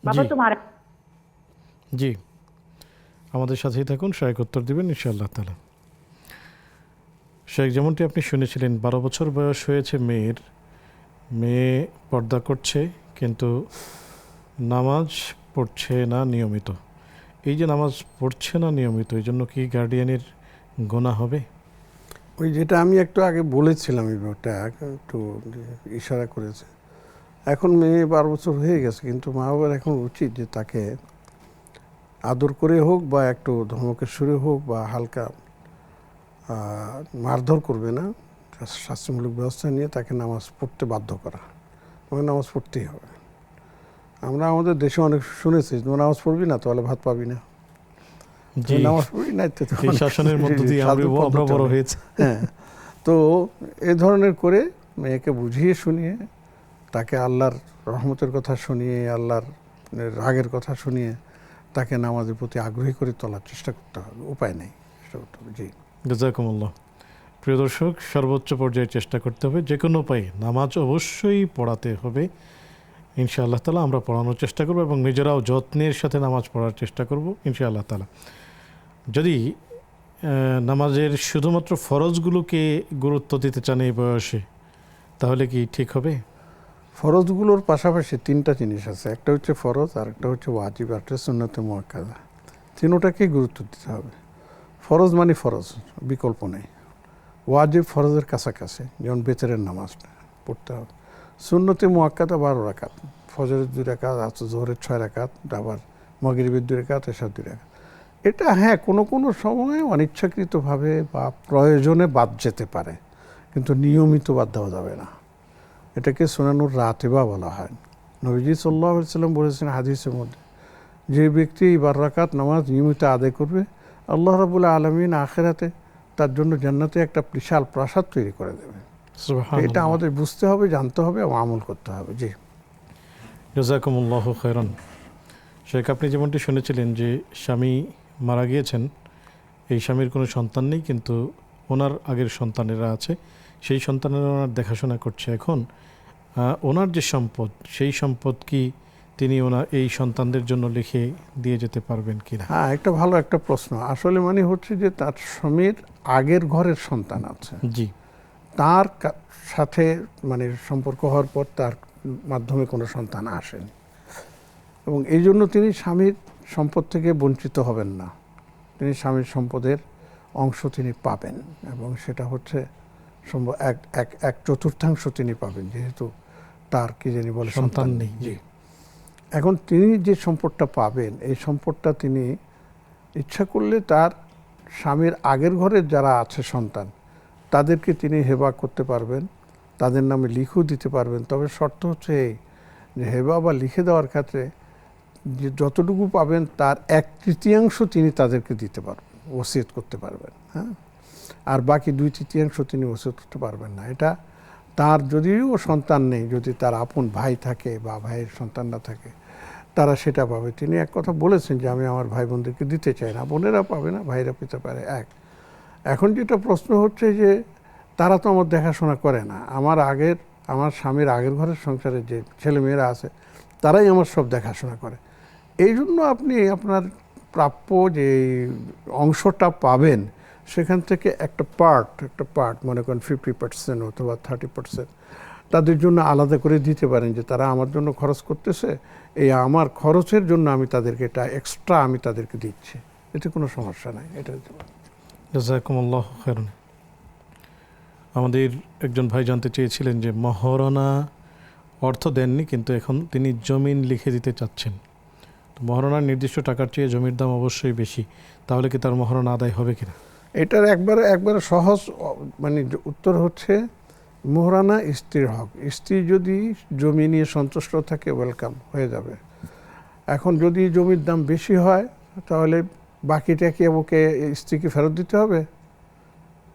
বাবা জি তো মারা। জি, আমাদের সাথেই থাকুন, শায়েখ উত্তর দেবেন ইনশাআল্লাহ তাআলা। শেখ, যেমনটি আপনি শুনেছিলেন, 12 বছর বয়স হয়েছে মেয়ের, মেয়ে পর্দা করছে কিন্তু নামাজ পড়ছে না নিয়মিত। এই যে নামাজ পড়ছে না নিয়মিত, এই জন্য কি গার্ডিয়ানের গুনাহ হবে? ওই যেটা আমি একটু আগে বলেছিলাম, এই ব্যাপারটা একটু ইশারা করেছে। এখন মেয়ে 12 বছর হয়ে গেছে, কিন্তু মা বাবার এখন উচিত যে তাকে আদর করে হোক বা একটু ধমকের সুরে হোক বা হালকা মারধর করবে না, শাস্তিমূলক ব্যবস্থা নিয়ে তাকে নামাজ পড়তে বাধ্য করা। তোমাকে নামাজ পড়তেই হবে। আমরা আমাদের দেশে অনেক শুনেছি, তোমরা নামাজ পড়বি না তাহলে ভাত পাবি না। জি, নামাজ পড়বি না, এই শাসনের মধ্য দিয়ে আমরা বড় হয়েছে। হ্যাঁ, তো এ ধরনের করে মেয়েকে বুঝিয়ে শুনিয়ে, তাকে আল্লাহর রহমতের কথা শুনিয়ে, আল্লাহর রাগের কথা শুনিয়ে তাকে নামাজের প্রতি আগ্রহী করে তোলার চেষ্টা করতে হবে। উপায় নেই, চেষ্টা করতে হবে। জি, জাযাকুমুল্লাহ। প্রিয় দর্শক, সর্বোচ্চ পর্যায়ে চেষ্টা করতে হবে, যে কোনো উপায়ে নামাজ অবশ্যই পড়াতে হবে ইনশাআল্লাহ তাআলা। আমরা পড়ানোর চেষ্টা করব এবং নিজেরাও যত্নের সাথে নামাজ পড়ার চেষ্টা করব ইনশাআল্লাহ তাআলা। যদি নামাজের শুধুমাত্র ফরজগুলোকে গুরুত্ব দিতে চান এই বয়সে, তাহলে কি ঠিক হবে? ফরজগুলোর পাশাপাশি 3টা জিনিস আছে। একটা হচ্ছে ফরজ, আর একটা হচ্ছে ওয়াজিব, আর একটা সুন্নতে মুআক্কাদা। তিনোটাকেই গুরুত্ব দিতে হবে। ফরজ মানে ফরজ, বিকল্প নেই। ওয়াজিব ফরজের কাছাকাছি, যেমন বেতরের নামাজটা পড়তে হবে। সুন্নতে মুআক্কাদা 12 রাকাত, ফজরের 2 রাকাত, আসর জোহরের 6 রাকাত, আবার মাগরিবের 2 রাকাত, এশার 2 রাকাত। এটা হ্যাঁ, কোনো কোনো সময় অনিচ্ছাকৃতভাবে বা প্রয়োজনে বাদ যেতে পারে, কিন্তু নিয়মিত বাদ দেওয়া যাবে না। এটাকে সুনানুর রাতেবা বলা হয়। নবীজি সাল্লাল্লাহু আলাইহি ওয়াসাল্লাম বলেছেন হাদিসের মধ্যে, যে ব্যক্তি 12 রাকাত নামাজ নিয়মিত আদায় করবে, আল্লাহ রাব্বুল আলামিন আখিরাতে তার জন্য জান্নাতে একটা বিশাল প্রাসাদ তৈরি করে দেবে। সুবহানাল্লাহ। এটা আমাদের বুঝতে হবে, জানতে হবে এবং আমল করতে হবে। জি, জাযাকুমুল্লাহু খায়রান। শেখ, আপনি যেমনটি শুনেছিলেন যে স্বামী মারা গিয়েছেন, এই স্বামীর কোনো সন্তান নেই, কিন্তু ওনার আগের সন্তানেরা আছে, সেই সন্তানেরা ওনার দেখাশোনা করছে। এখন ওনার যে সম্পদ, সেই সম্পদ কি তিনি ওনার এই সন্তানদের জন্য লিখে দিয়ে যেতে পারবেন কিনা? হ্যাঁ, একটা ভালো একটা প্রশ্ন। আসলে মানে হচ্ছে যে তার স্বামীর আগের ঘরের সন্তান আছে, জি তার সাথে মানে সম্পর্ক হওয়ার পর তার মাধ্যমে কোনো সন্তান আসেনি, এবং এই জন্য তিনি স্বামীর সম্পদ থেকে বঞ্চিত হবেন না। তিনি স্বামীর সম্পদের অংশ তিনি পাবেন, এবং সেটা হচ্ছে এক চতুর্থাংশ তিনি পাবেন, যেহেতু তার কি জানি বলে সন্তান নেই। জি, এখন তিনি যে সম্পদটা পাবেন, এই সম্পদটা তিনি ইচ্ছা করলে তার স্বামীর আগের ঘরের যারা আছে সন্তান, তাদেরকে তিনি হেবা করতে পারবেন, তাদের নামে লিখেও দিতে পারবেন। তবে শর্ত হচ্ছে এই, যে হেবা বা লিখে দেওয়ার ক্ষেত্রে যে যতটুকু পাবেন তার 1/3 তিনি তাদেরকে দিতে পারবেন, ওসিয়ত করতে পারবেন। হ্যাঁ, আর বাকি 2/3 তিনি ওসিয়ত করতে পারবেন না। এটা তার যদিও সন্তান নেই, যদি তার আপন ভাই থাকে বা ভাইয়ের সন্তান না থাকে, তারা সেটা পাবে। তিনি এক কথা বলেছেন যে আমি আমার ভাই বোনদেরকে দিতে চাই না, বোনেরা পাবে না, ভাইরা পেতে পারে। এখন যেটা প্রশ্ন হচ্ছে যে তারা তো আমার দেখাশোনা করে না, আমার স্বামীর আগের ঘরের সংসারে যে ছেলেমেয়েরা আছে তারাই আমার সব দেখাশোনা করে। এই জন্য আপনি আপনার প্রাপ্য যে অংশটা পাবেন সেখান থেকে একটা পার্ট মনে করেন 50% অথবা 30% তাদের জন্য আলাদা করে দিতে পারেন, যে তারা আমার জন্য খরচ করতেছে, এই আমার খরচের জন্য আমি তাদেরকে এটা এক্সট্রা আমি তাদেরকে দিচ্ছি, এতে কোনো সমস্যা নাই। এটা জাযাকুমুল্লাহু খাইরান। আমাদের একজন ভাই জানতে চেয়েছিলেন যে মহারণা অর্থ দেননি, কিন্তু এখন তিনি জমিন লিখে দিতে চাচ্ছেন। তো মহারণার নির্দিষ্ট টাকার চেয়ে জমির দাম অবশ্যই বেশি, তাহলে কি তার মহারণা আদায় হবে কিনা? এটার একবারে সহজ মানে উত্তর হচ্ছে মোহরানা স্ত্রীর হক। স্ত্রী যদি জমি নিয়ে সন্তুষ্ট থাকে ওয়েলকাম হয়ে যাবে। এখন যদি জমির দাম বেশি হয় তাহলে বাকিটা কি ওকে স্ত্রীকে ফেরত দিতে হবে?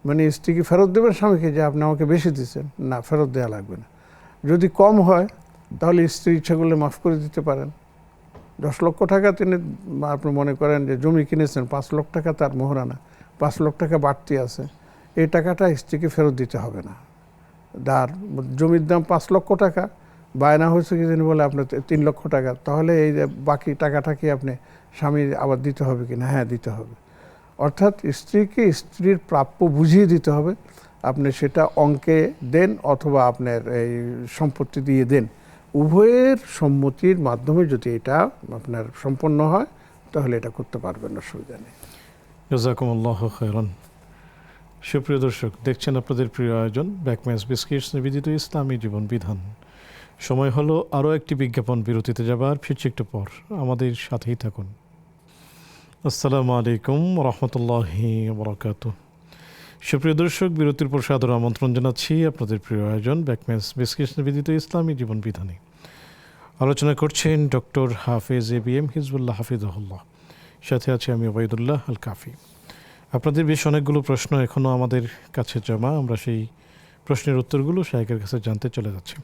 মানে স্ত্রীকে ফেরত দেবেন স্বামীকে যে আপনি আমাকে বেশি দিচ্ছেন? না, ফেরত দেওয়া লাগবে না। যদি কম হয় তাহলে স্ত্রী ইচ্ছা করলে মাফ করে দিতে পারেন। 10 লক্ষ টাকা তিনি আপনি মনে করেন যে জমি কিনেছেন, 5 লক্ষ টাকা তার মোহরানা, 5 লক্ষ টাকা বাড়তি আছে, এই টাকাটা স্ত্রীকে ফেরত দিতে হবে না। জমির দাম 5 লক্ষ টাকা, বায়না হয়েছে কি তিনি বলে আপনার 3 লক্ষ টাকা, তাহলে এই যে বাকি টাকাটা কি আপনি স্বামী আবার দিতে হবে কি না? হ্যাঁ, দিতে হবে। অর্থাৎ স্ত্রীকে স্ত্রীর প্রাপ্য বুঝিয়ে দিতে হবে। আপনি সেটা অঙ্কে দেন অথবা আপনার এই সম্পত্তি দিয়ে দেন, উভয়ের সম্মতির মাধ্যমে যদি এটা আপনার সম্পন্ন হয় তাহলে এটা করতে পারবেন, অসুবিধা নেই। জাযাকুমুল্লাহু খাইরান। সুপ্রিয় দর্শক, দেখছেন আপনাদের প্রিয় আয়োজন ব্যাকম্যাচ বিস্কিটস নিবেদিত ইসলামী জীবন বিধান। সময় হলো আরও একটি বিজ্ঞাপন বিরতিতে যাবার, ফিরছি একটু পর, আমাদের সাথেই থাকুন। আসসালামু আলাইকুম রহমতুল্লাহি বারাকাতুহু। সুপ্রিয় দর্শক, বিরতির পর সাদর আমন্ত্রণ জানাচ্ছি আপনাদের প্রিয় আয়োজন ব্যাকম্যাচ বিস্কিটস নিবেদিত ইসলামী জীবন বিধানে। আলোচনা করছেন ডক্টর হাফেজ ABM হিজবুল্লাহ হাফিজাহুল্লাহ, সাথে আছে আমি ওবায়দুল্লাহ আল কাফি। আপনাদের বেশ অনেকগুলো প্রশ্ন এখনও আমাদের কাছে জমা, আমরা সেই প্রশ্নের উত্তরগুলো শেখের কাছে জানতে চলে যাচ্ছি।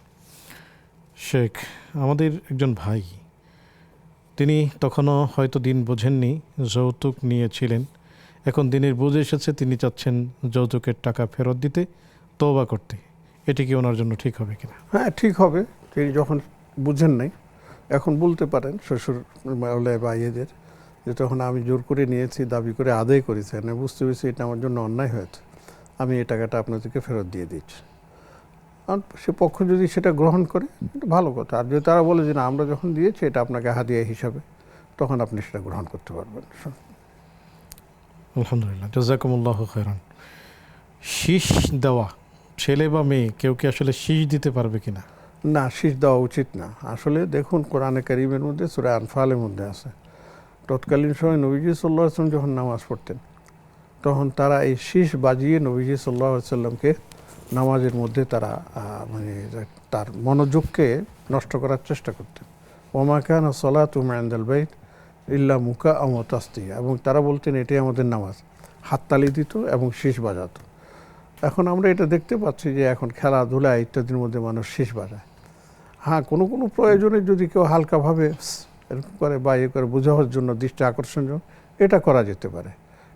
শেখ, আমাদের একজন ভাই, তিনি তখনও হয়তো দিন বোঝেননি, যৌতুক নিয়েছিলেন, এখন দিনের বুঝ এসেছে, তিনি চাচ্ছেন যৌতুকের টাকা ফেরত দিতে, তওবা করতে। এটি কি ওনার জন্য ঠিক হবে কিনা? হ্যাঁ, ঠিক হবে। তিনি যখন বুঝেন নাই, এখন বলতে পারেন শ্বশুর বা ইয়েদের যে তখন আমি জোর করে নিয়েছি, দাবি করে আদায় করেছি, আমি বুঝতে পেরেছি এটা আমার জন্য অন্যায় হয়েছে, আমি এই টাকাটা আপনাদেরকে ফেরত দিয়ে দিচ্ছি। আর সে পক্ষ যদি সেটা গ্রহণ করে এটা ভালো কথা। আর যদি তারা বলে যে না, আমরা যখন দিয়েছি এটা আপনাকে হাদিয়া হিসাবে, তখন আপনি সেটা গ্রহণ করতে পারবেন। আলহামদুলিল্লাহ, জাযাকুমুল্লাহু খাইরান। শীষ দেওয়া, ছেলে বা মেয়ে কেউ কি আসলে শীষ দিতে পারবে কিনা? না, শীষ দেওয়া উচিত না। আসলে দেখুন, কোরআনে কারীমের মধ্যে সূরা আনফালের মধ্যে আছে, তৎকালীন সময় নবীজি সাল্লাল্লাহু আলাইহি ওয়াসাল্লাম যখন নামাজ পড়তেন তখন তারা এই শীষ বাজিয়ে নবীজি সাল্লাল্লাহু আলাইহি ওয়াসাল্লামকে নামাজের মধ্যে তারা মানে তার মনোযোগকে নষ্ট করার চেষ্টা করতেন। ওমা কানা সালাতুহুম ইনদাল বাইত ইল্লা মুকাআ ওয়া তাসদিয়া, এবং তারা বলতেন এটাই আমাদের নামাজ, হাততালি দিত এবং শীষ বাজাতো। এখন আমরা এটা দেখতে পাচ্ছি যে এখন খেলাধুলা ইত্যাদির মধ্যে মানুষ শীষ বাজায়। হ্যাঁ, কোনো কোনো প্রয়োজনে যদি কেউ হালকাভাবে এরকম করে বা ইয়ে করে বোঝাবার জন্য, দৃষ্টি আকর্ষণের জন্য এটা করা যেতে পারে,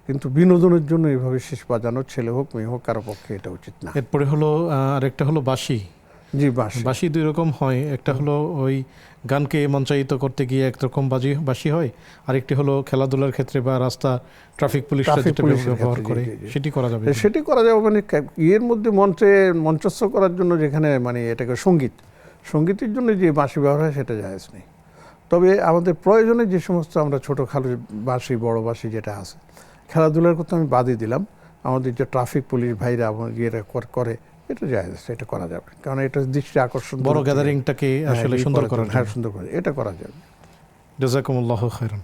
কিন্তু বিনোদনের জন্য এইভাবে শীষ বাজানো, ছেলে হোক মেয়ে হোক, কারো পক্ষে এটা উচিত না। এরপরে হলো আরেকটা হলো বাঁশি। জি, বাঁশি। বাঁশি দুই রকম হয়, একটা হলো ওই গানকে মঞ্চায়িত করতে গিয়ে একরকম বাঁশি হয়, আরেকটি হলো খেলাধুলার ক্ষেত্রে বা রাস্তা ট্রাফিক পুলিশরা যেটা ব্যবহার করে, সেটি করা যাবে। সেটি করা যাবে মানে এর মধ্যে মঞ্চস্থ করার জন্য, যেখানে মানে এটাকে সঙ্গীতের জন্য যে বাঁশি ব্যবহার হয় সেটা জায়েজ নেই। তবে আমাদের প্রয়োজনে যে সমস্ত আমরা ছোটো খালো বাঁশি, বড় বাঁশি যেটা আছে, খেলাধুলার কথা আমি বাদই দিলাম, আমাদের যে ট্রাফিক পুলিশ ভাইরা ইয়েরা করে, এটা জায়েজ, এটা করা যাবে, কারণ এটা দৃষ্টি আকর্ষণ, বড় গ্যাদারিংটাকে আসলে সুন্দর করার, হ্যাঁ সুন্দর করে এটা করা যাবে। জাযাকুমুল্লাহু খাইরান।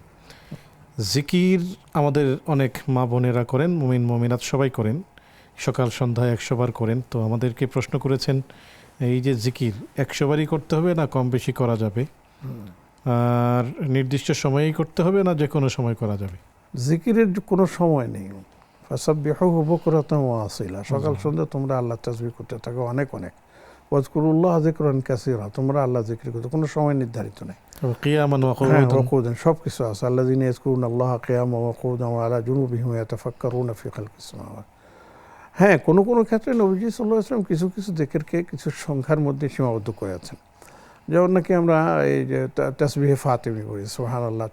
জিকির আমাদের অনেক মা বোনেরা করেন, মুমিন মুমিনাত সবাই করেন, সকাল সন্ধ্যায় 100 বার করেন। তো আমাদেরকে প্রশ্ন করেছেন, এই যে জিকির 100 বারই করতে হবে না কম বেশি করা যাবে, আর নির্দিষ্ট সময়েই করতে হবে না যে কোনো সময় করা যাবে? জিকিরের কোনো সময় নেই। ফাসাব্বিহুহু বুকরাতান ওয়া আসিলা, সকাল সন্ধ্যা তোমরা আল্লাহ তাসবিহ করতে থাকো অনেক অনেক। ওয়াজকুরুল্লাহ যিকরান কাসীরা, তোমরা আল্লাহ জিকির করতে, কোনো সময় নির্ধারিত নেই। কিয়ামান ওয়া হ্যাঁ, কুউদান। ওয়াকুদান সব কিছু আছে। আল্লাযীনা ইয়াযকুরুনাল্লাহা কিয়ামান ওয়া কুউদান ওয়া আলা জুনুবিহিম ইয়াতাফাক্কারুনা ফি খালকিস সামাওয়াত। হ্যাঁ, কোনো কোনো ক্ষেত্রে নবীজি সাল্লাল্লাহু আলাইহি ওয়াসাল্লাম কিছু কিছু জিকিরকে কিছু সংখ্যার মধ্যে সীমাবদ্ধ করেছেন। যেমন নাকি আমরা এই যে তাসবিহে ফাতিমি পড়ি, সুবহানাল্লাহ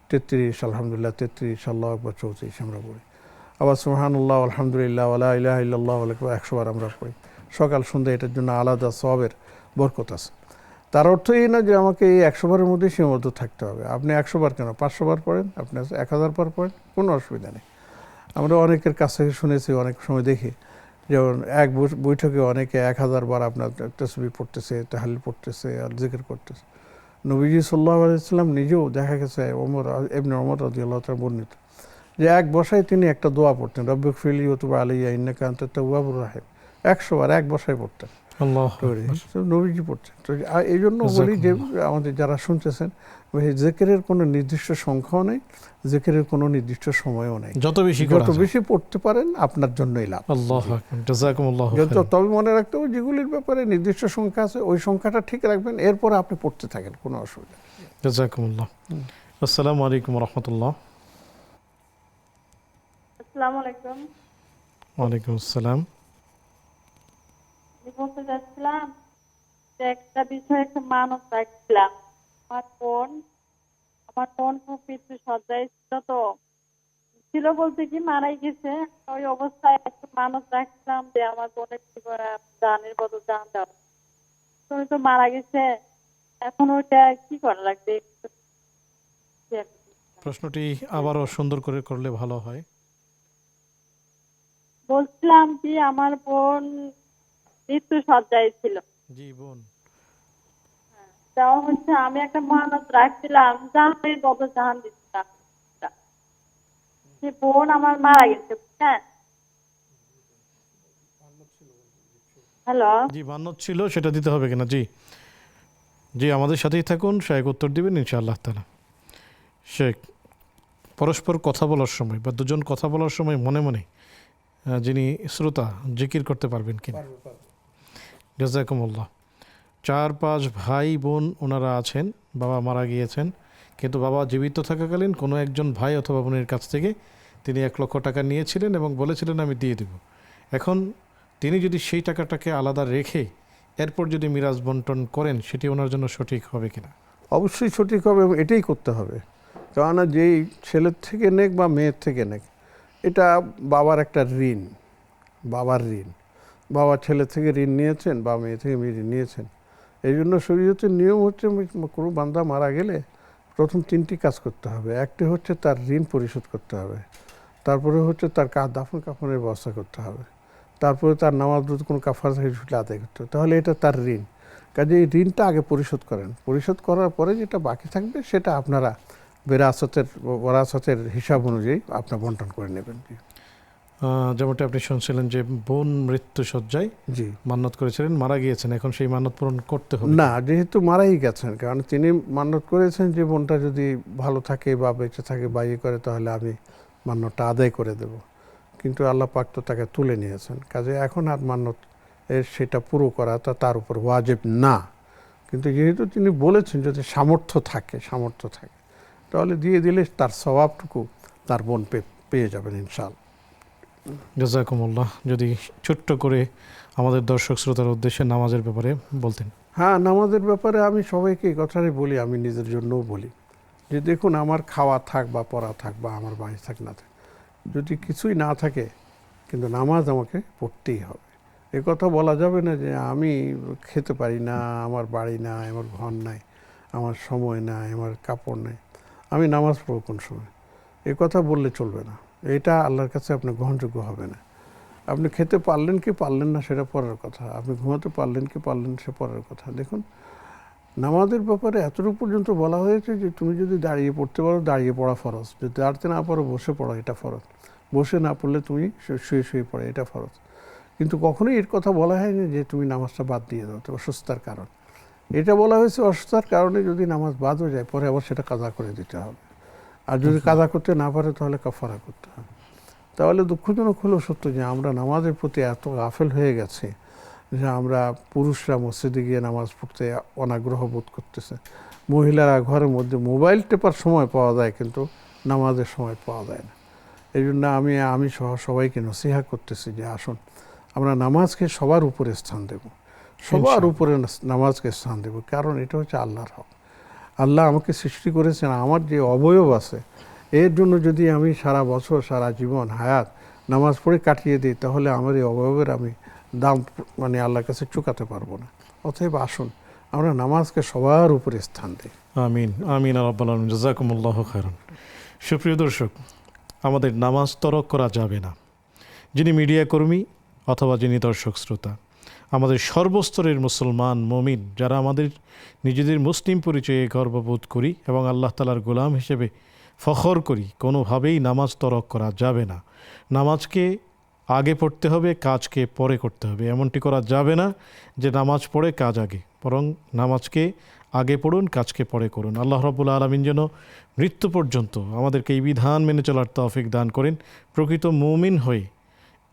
33, আলহামদুলিল্লাহ 33, আল্লাহু আকবার 34 আমরা পড়ি। আবার সুবহানাল্লাহ, আলহামদুলিল্লাহ, ওয়া লা ইলাহা ইল্লাল্লাহু ওয়াল আকবার 100 বার আমরা পড়ি। সকাল সন্ধ্যা এটার জন্য আলাদা সওয়াবের বরকত আছে। তার অর্থ এই না যে আমাকে এই 100 বারের মধ্যে সীমাবদ্ধ থাকতে হবে। আপনি 100 বার কেন, 500 বার পড়েন, আপনি 1000 বার পড়েন, কোনো অসুবিধা নেই। আমরা অনেকের কাছ থেকে শুনেছি, অনেক সময় দেখি, যেমন এক বৈঠকে অনেকে 1000 বার আপনার তাসবিহ পড়তেছে, তাহলিল পড়তেছে আর জিকির করতেছে। নবীজি সাল্লাল্লাহু আলাইহি ওয়াসাল্লাম নিজেও দেখা গেছে ইবনে ওমর রাদিয়াল্লাহু তাআলা বর্ণিত যে এক বসায় তিনি একটা দোয়া পড়তেন, রব্বিগফিরলি ওয়া তুব আলাইয়া ইন্নাকা আনতাত তাওয়াবুর রাহিম। 100 বার এক বসায় পড়তেন, আল্লাহ নবীজি পড়ছেন। তো এই জন্য বলি যে আমাদের যারা শুনতেছেন, জিকিরের কোনো নির্দিষ্ট সংখ্যাও নেই, জিকিরের কোনো নির্দিষ্ট সময়ও নেই। যত বেশি করা যত যায়। বেশি পড়তে পারেন আপনার জন্যই লাভ। আল্লাহু আকবার, জাযাকুমুল্লাহু খাইরান। তবে মনে রাখতে হবে যেগুলির ব্যাপারে নির্দিষ্ট সংখ্যা আছে ওই সংখ্যাটা ঠিক রাখবেন, এরপর আপনি পড়তে থাকেন, কোনো অসুবিধা নেই। জাযাকুমুল্লাহ। আসসালামু আলাইকুম ওয়া রাহমাতুল্লাহ। আসসালামু আলাইকুম। ওয়ালাইকুম আসসালাম। আমি বলতে চাচ্ছিলাম যে একটা বিষয়ে একটা মানত রাখছিলাম। আমার বোন খুব মৃত্যু সজ্জায় ছিল বলতে কি মারাই গেছে। ওই অবস্থায় একটু মানত রাখছিলাম যে আমার বোনের কি করে জানের বদল জান দাও। তুমি তো মারা গেছে, এখন ওইটা কি করা লাগবে? প্রশ্নটি আবারও সুন্দর করে করলে ভালো হয়। বলছিলাম কি আমার বোন মৃত্যু সজ্জায় ছিল। জি বোন। দেওয়া হচ্ছে, আমি একটা মানত রাখছিলাম, জানের বদল জান দিচ্ছিলাম। সে বোন আমার মারা গেছে, বুঝছেন? হ্যালো, জি মান্নত ছিল, সেটা দিতে হবে কিনা? জি জি, আমাদের সাথেই থাকুন, শেখ উত্তর দিবেন ইনশাআল্লাহ তাআলা। শেখ, পরস্পর কথা বলার সময় বা দুজন কথা বলার সময় মনে মনে যিনি শ্রোতা জিকির করতে পারবেন কিনা? জাযাকুমুল্লাহ। 4-5 ভাই বোন ওনারা আছেন, বাবা মারা গিয়েছেন, কিন্তু বাবা জীবিত থাকাকালীন কোনো একজন ভাই অথবা বোনের কাছ থেকে তিনি 1 লক্ষ টাকা নিয়েছিলেন এবং বলেছিলেন আমি দিয়ে দেব। এখন তিনি যদি সেই টাকাটাকে আলাদা রেখে এরপর যদি মিরাজ বন্টন করেন, সেটি ওনার জন্য সঠিক হবে কিনা? অবশ্যই সঠিক হবে এবং এটাই করতে হবে। কেননা যেই ছেলের থেকে নেক বা মেয়ের থেকে নেক, এটা বাবার একটা ঋণ, বাবার ঋণ। বাবা ছেলে থেকে ঋণ নিয়েছেন বা মেয়ে থেকে মেয়ে ঋণ নিয়েছেন। এই জন্য শরীয়তের নিয়ম হচ্ছে কোনো বান্দা মারা গেলে প্রথম 3টি কাজ করতে হবে। একটি হচ্ছে তার ঋণ পরিশোধ করতে হবে, তারপরে হচ্ছে তার দাফন কাফনের ব্যবস্থা করতে হবে, তারপরে তার নামাজ রোজা কোনো কাফারা সেটা আদায় করতে হবে। তাহলে এটা তার ঋণ। কাজে এই ঋণটা আগে পরিশোধ করেন। পরিশোধ করার পরে যেটা বাকি থাকবে সেটা আপনারা ওরাসতের হিসাব অনুযায়ী আপনার বন্টন করে নেবেন। যেমনটা আপনি শুনছিলেন যে বোন মৃত্যু সজ্জায় জি মান্নত করেছিলেন, মারা গিয়েছেন, এখন সেই মান্নত পূরণ করতে হবে না, যেহেতু মারাই গেছেন, কারণ তিনি মান্যত করেছেন যে বোনটা যদি ভালো থাকে বা বেঁচে থাকে বা ইয়ে করে তাহলে আমি মান্যতটা আদায় করে দেব, কিন্তু আল্লাহ পাক তো তাকে তুলে নিয়েছেন। কাজে এখন আর মান্যত সেটা পুরো করা তার উপর ওয়াজিব না। কিন্তু যেহেতু তিনি বলেছেন যদি সামর্থ্য থাকে তাহলে দিয়ে দিলে তার স্বভাবটুকু তার বোন পেয়ে যাবেন ইনশাআল্লাহ। জাযাকুমুল্লাহ। যদি ছোট্ট করে আমাদের দর্শক শ্রোতার উদ্দেশ্যে নামাজের ব্যাপারে বলতেন। হ্যাঁ, নামাজের ব্যাপারে আমি সবাইকে এই কথাটাই বলি, আমি নিজের জন্যও বলি যে দেখুন, আমার খাওয়া থাক বা পড়া থাক বা আমার বাড়ি থাক না থাক, যদি কিছুই না থাকে কিন্তু নামাজ আমাকে পড়তেই হবে। এ কথা বলা যাবে না যে আমি খেতে পারি না, আমার বাড়ি নাই, আমার ঘর নাই, আমার সময় নাই, আমার কাপড় নাই, আমি নামাজ পড়ব কোন সময়, এ কথা বললে চলবে না। এটা আল্লাহর কাছে আপনার গ্রহণযোগ্য হবে না। আপনি খেতে পারলেন কি পারলেন না সেটা পরের কথা, আপনি ঘুমাতে পারলেন কি পারলেন সে পরের কথা। দেখুন, নামাজের ব্যাপারে এতটুকু পর্যন্ত বলা হয়েছে যে তুমি যদি দাঁড়িয়ে পড়তে পারো দাঁড়িয়ে পড়া ফরজ, যদি দাঁড়াতে না পারো বসে পড়ো, এটা ফরজ, বসে না পড়লে তুমি শুয়ে পড়ো, এটা ফরজ। কিন্তু কখনোই এর কথা বলা হয়নি যে তুমি নামাজটা বাদ দিয়ে দাও, তো অসুস্থতার কারণ। এটা বলা হয়েছে অসুস্থতার কারণে যদি নামাজ বাদ হয়ে যায় পরে আবার সেটা কাজা করে দিতে হবে, আর যদি কাজা করতে না পারে তাহলে কাফারা করতে হবে। তাহলে দুঃখজনক হলো সত্য যে আমরা নামাজের প্রতি এত গাফেল হয়ে গেছি যে আমরা পুরুষরা মসজিদে গিয়ে নামাজ পড়তে অনাগ্রহ বোধ করতেছে, মহিলারা ঘরের মধ্যে মোবাইল টেপার সময় পাওয়া যায় কিন্তু নামাজের সময় পাওয়া যায় না। এই জন্য আমি সহ সবাইকে নসিহা করতেছি যে আসুন আমরা নামাজকে সবার উপরে স্থান দেব, সবার উপরে নামাজকে স্থান দেব, কারণ এটা হচ্ছে আল্লাহর হক। আল্লাহ আমাকে সৃষ্টি করেছেন, আমার যে অবয়ব আছে এর জন্য যদি আমি সারা বছর সারা জীবন হায়াত নামাজ পড়ে কাটিয়ে দিই তাহলে আমার এই অবয়বের আমি দাম মানে আল্লাহর কাছে চুকাতে পারবো না। অতএব আসুন আমরা নামাজকে সবার উপরে স্থান দিই। আমিন আমিন রাব্বাল আলামিন, জাযাকুমুল্লাহু খায়রান। সুপ্রিয় দর্শক, আমাদের নামাজ তরক করা যাবে না। যিনি মিডিয়া কর্মী অথবা যিনি দর্শক শ্রোতা, আমাদের সর্বস্তরের মুসলমান মুমিন যারা আমাদের নিজেদের মুসলিম পরিচয়ে গর্ববোধ করি এবং আল্লাহ তাআলার গোলাম হিসেবে ফখর করি, কোনোভাবেই নামাজ তরক করা যাবে না। নামাজকে আগে পড়তে হবে, কাজকে পরে করতে হবে। এমনটি করা যাবে না যে নামাজ পড়ে কাজ আগে, বরং নামাজকে আগে পড়ুন, কাজকে পরে করুন। আল্লাহ রাব্বুল আলামিন যেন মৃত্যু পর্যন্ত আমাদেরকে এই বিধান মেনে চলার তৌফিক দান করেন, প্রকৃত মুমিন হয়ে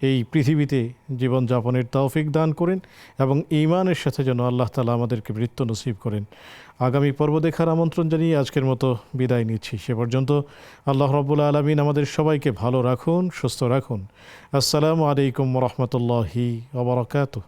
এই পৃথিবীতে জীবনযাপনের তৌফিক দান করেন এবং ঈমানের সাথে যেন আল্লাহ তাআলা আমাদেরকে মৃত্যু নসিব করেন। আগামী পর্ব দেখার আমন্ত্রণ জানিয়ে আজকের মতো বিদায় নিচ্ছি। সে পর্যন্ত আল্লাহ রাব্বুল আলামিন আমাদের সবাইকে ভালো রাখুন, সুস্থ রাখুন। আসসালামু আলাইকুম ওয়া রাহমাতুল্লাহি ওয়া বারাকাতুহু।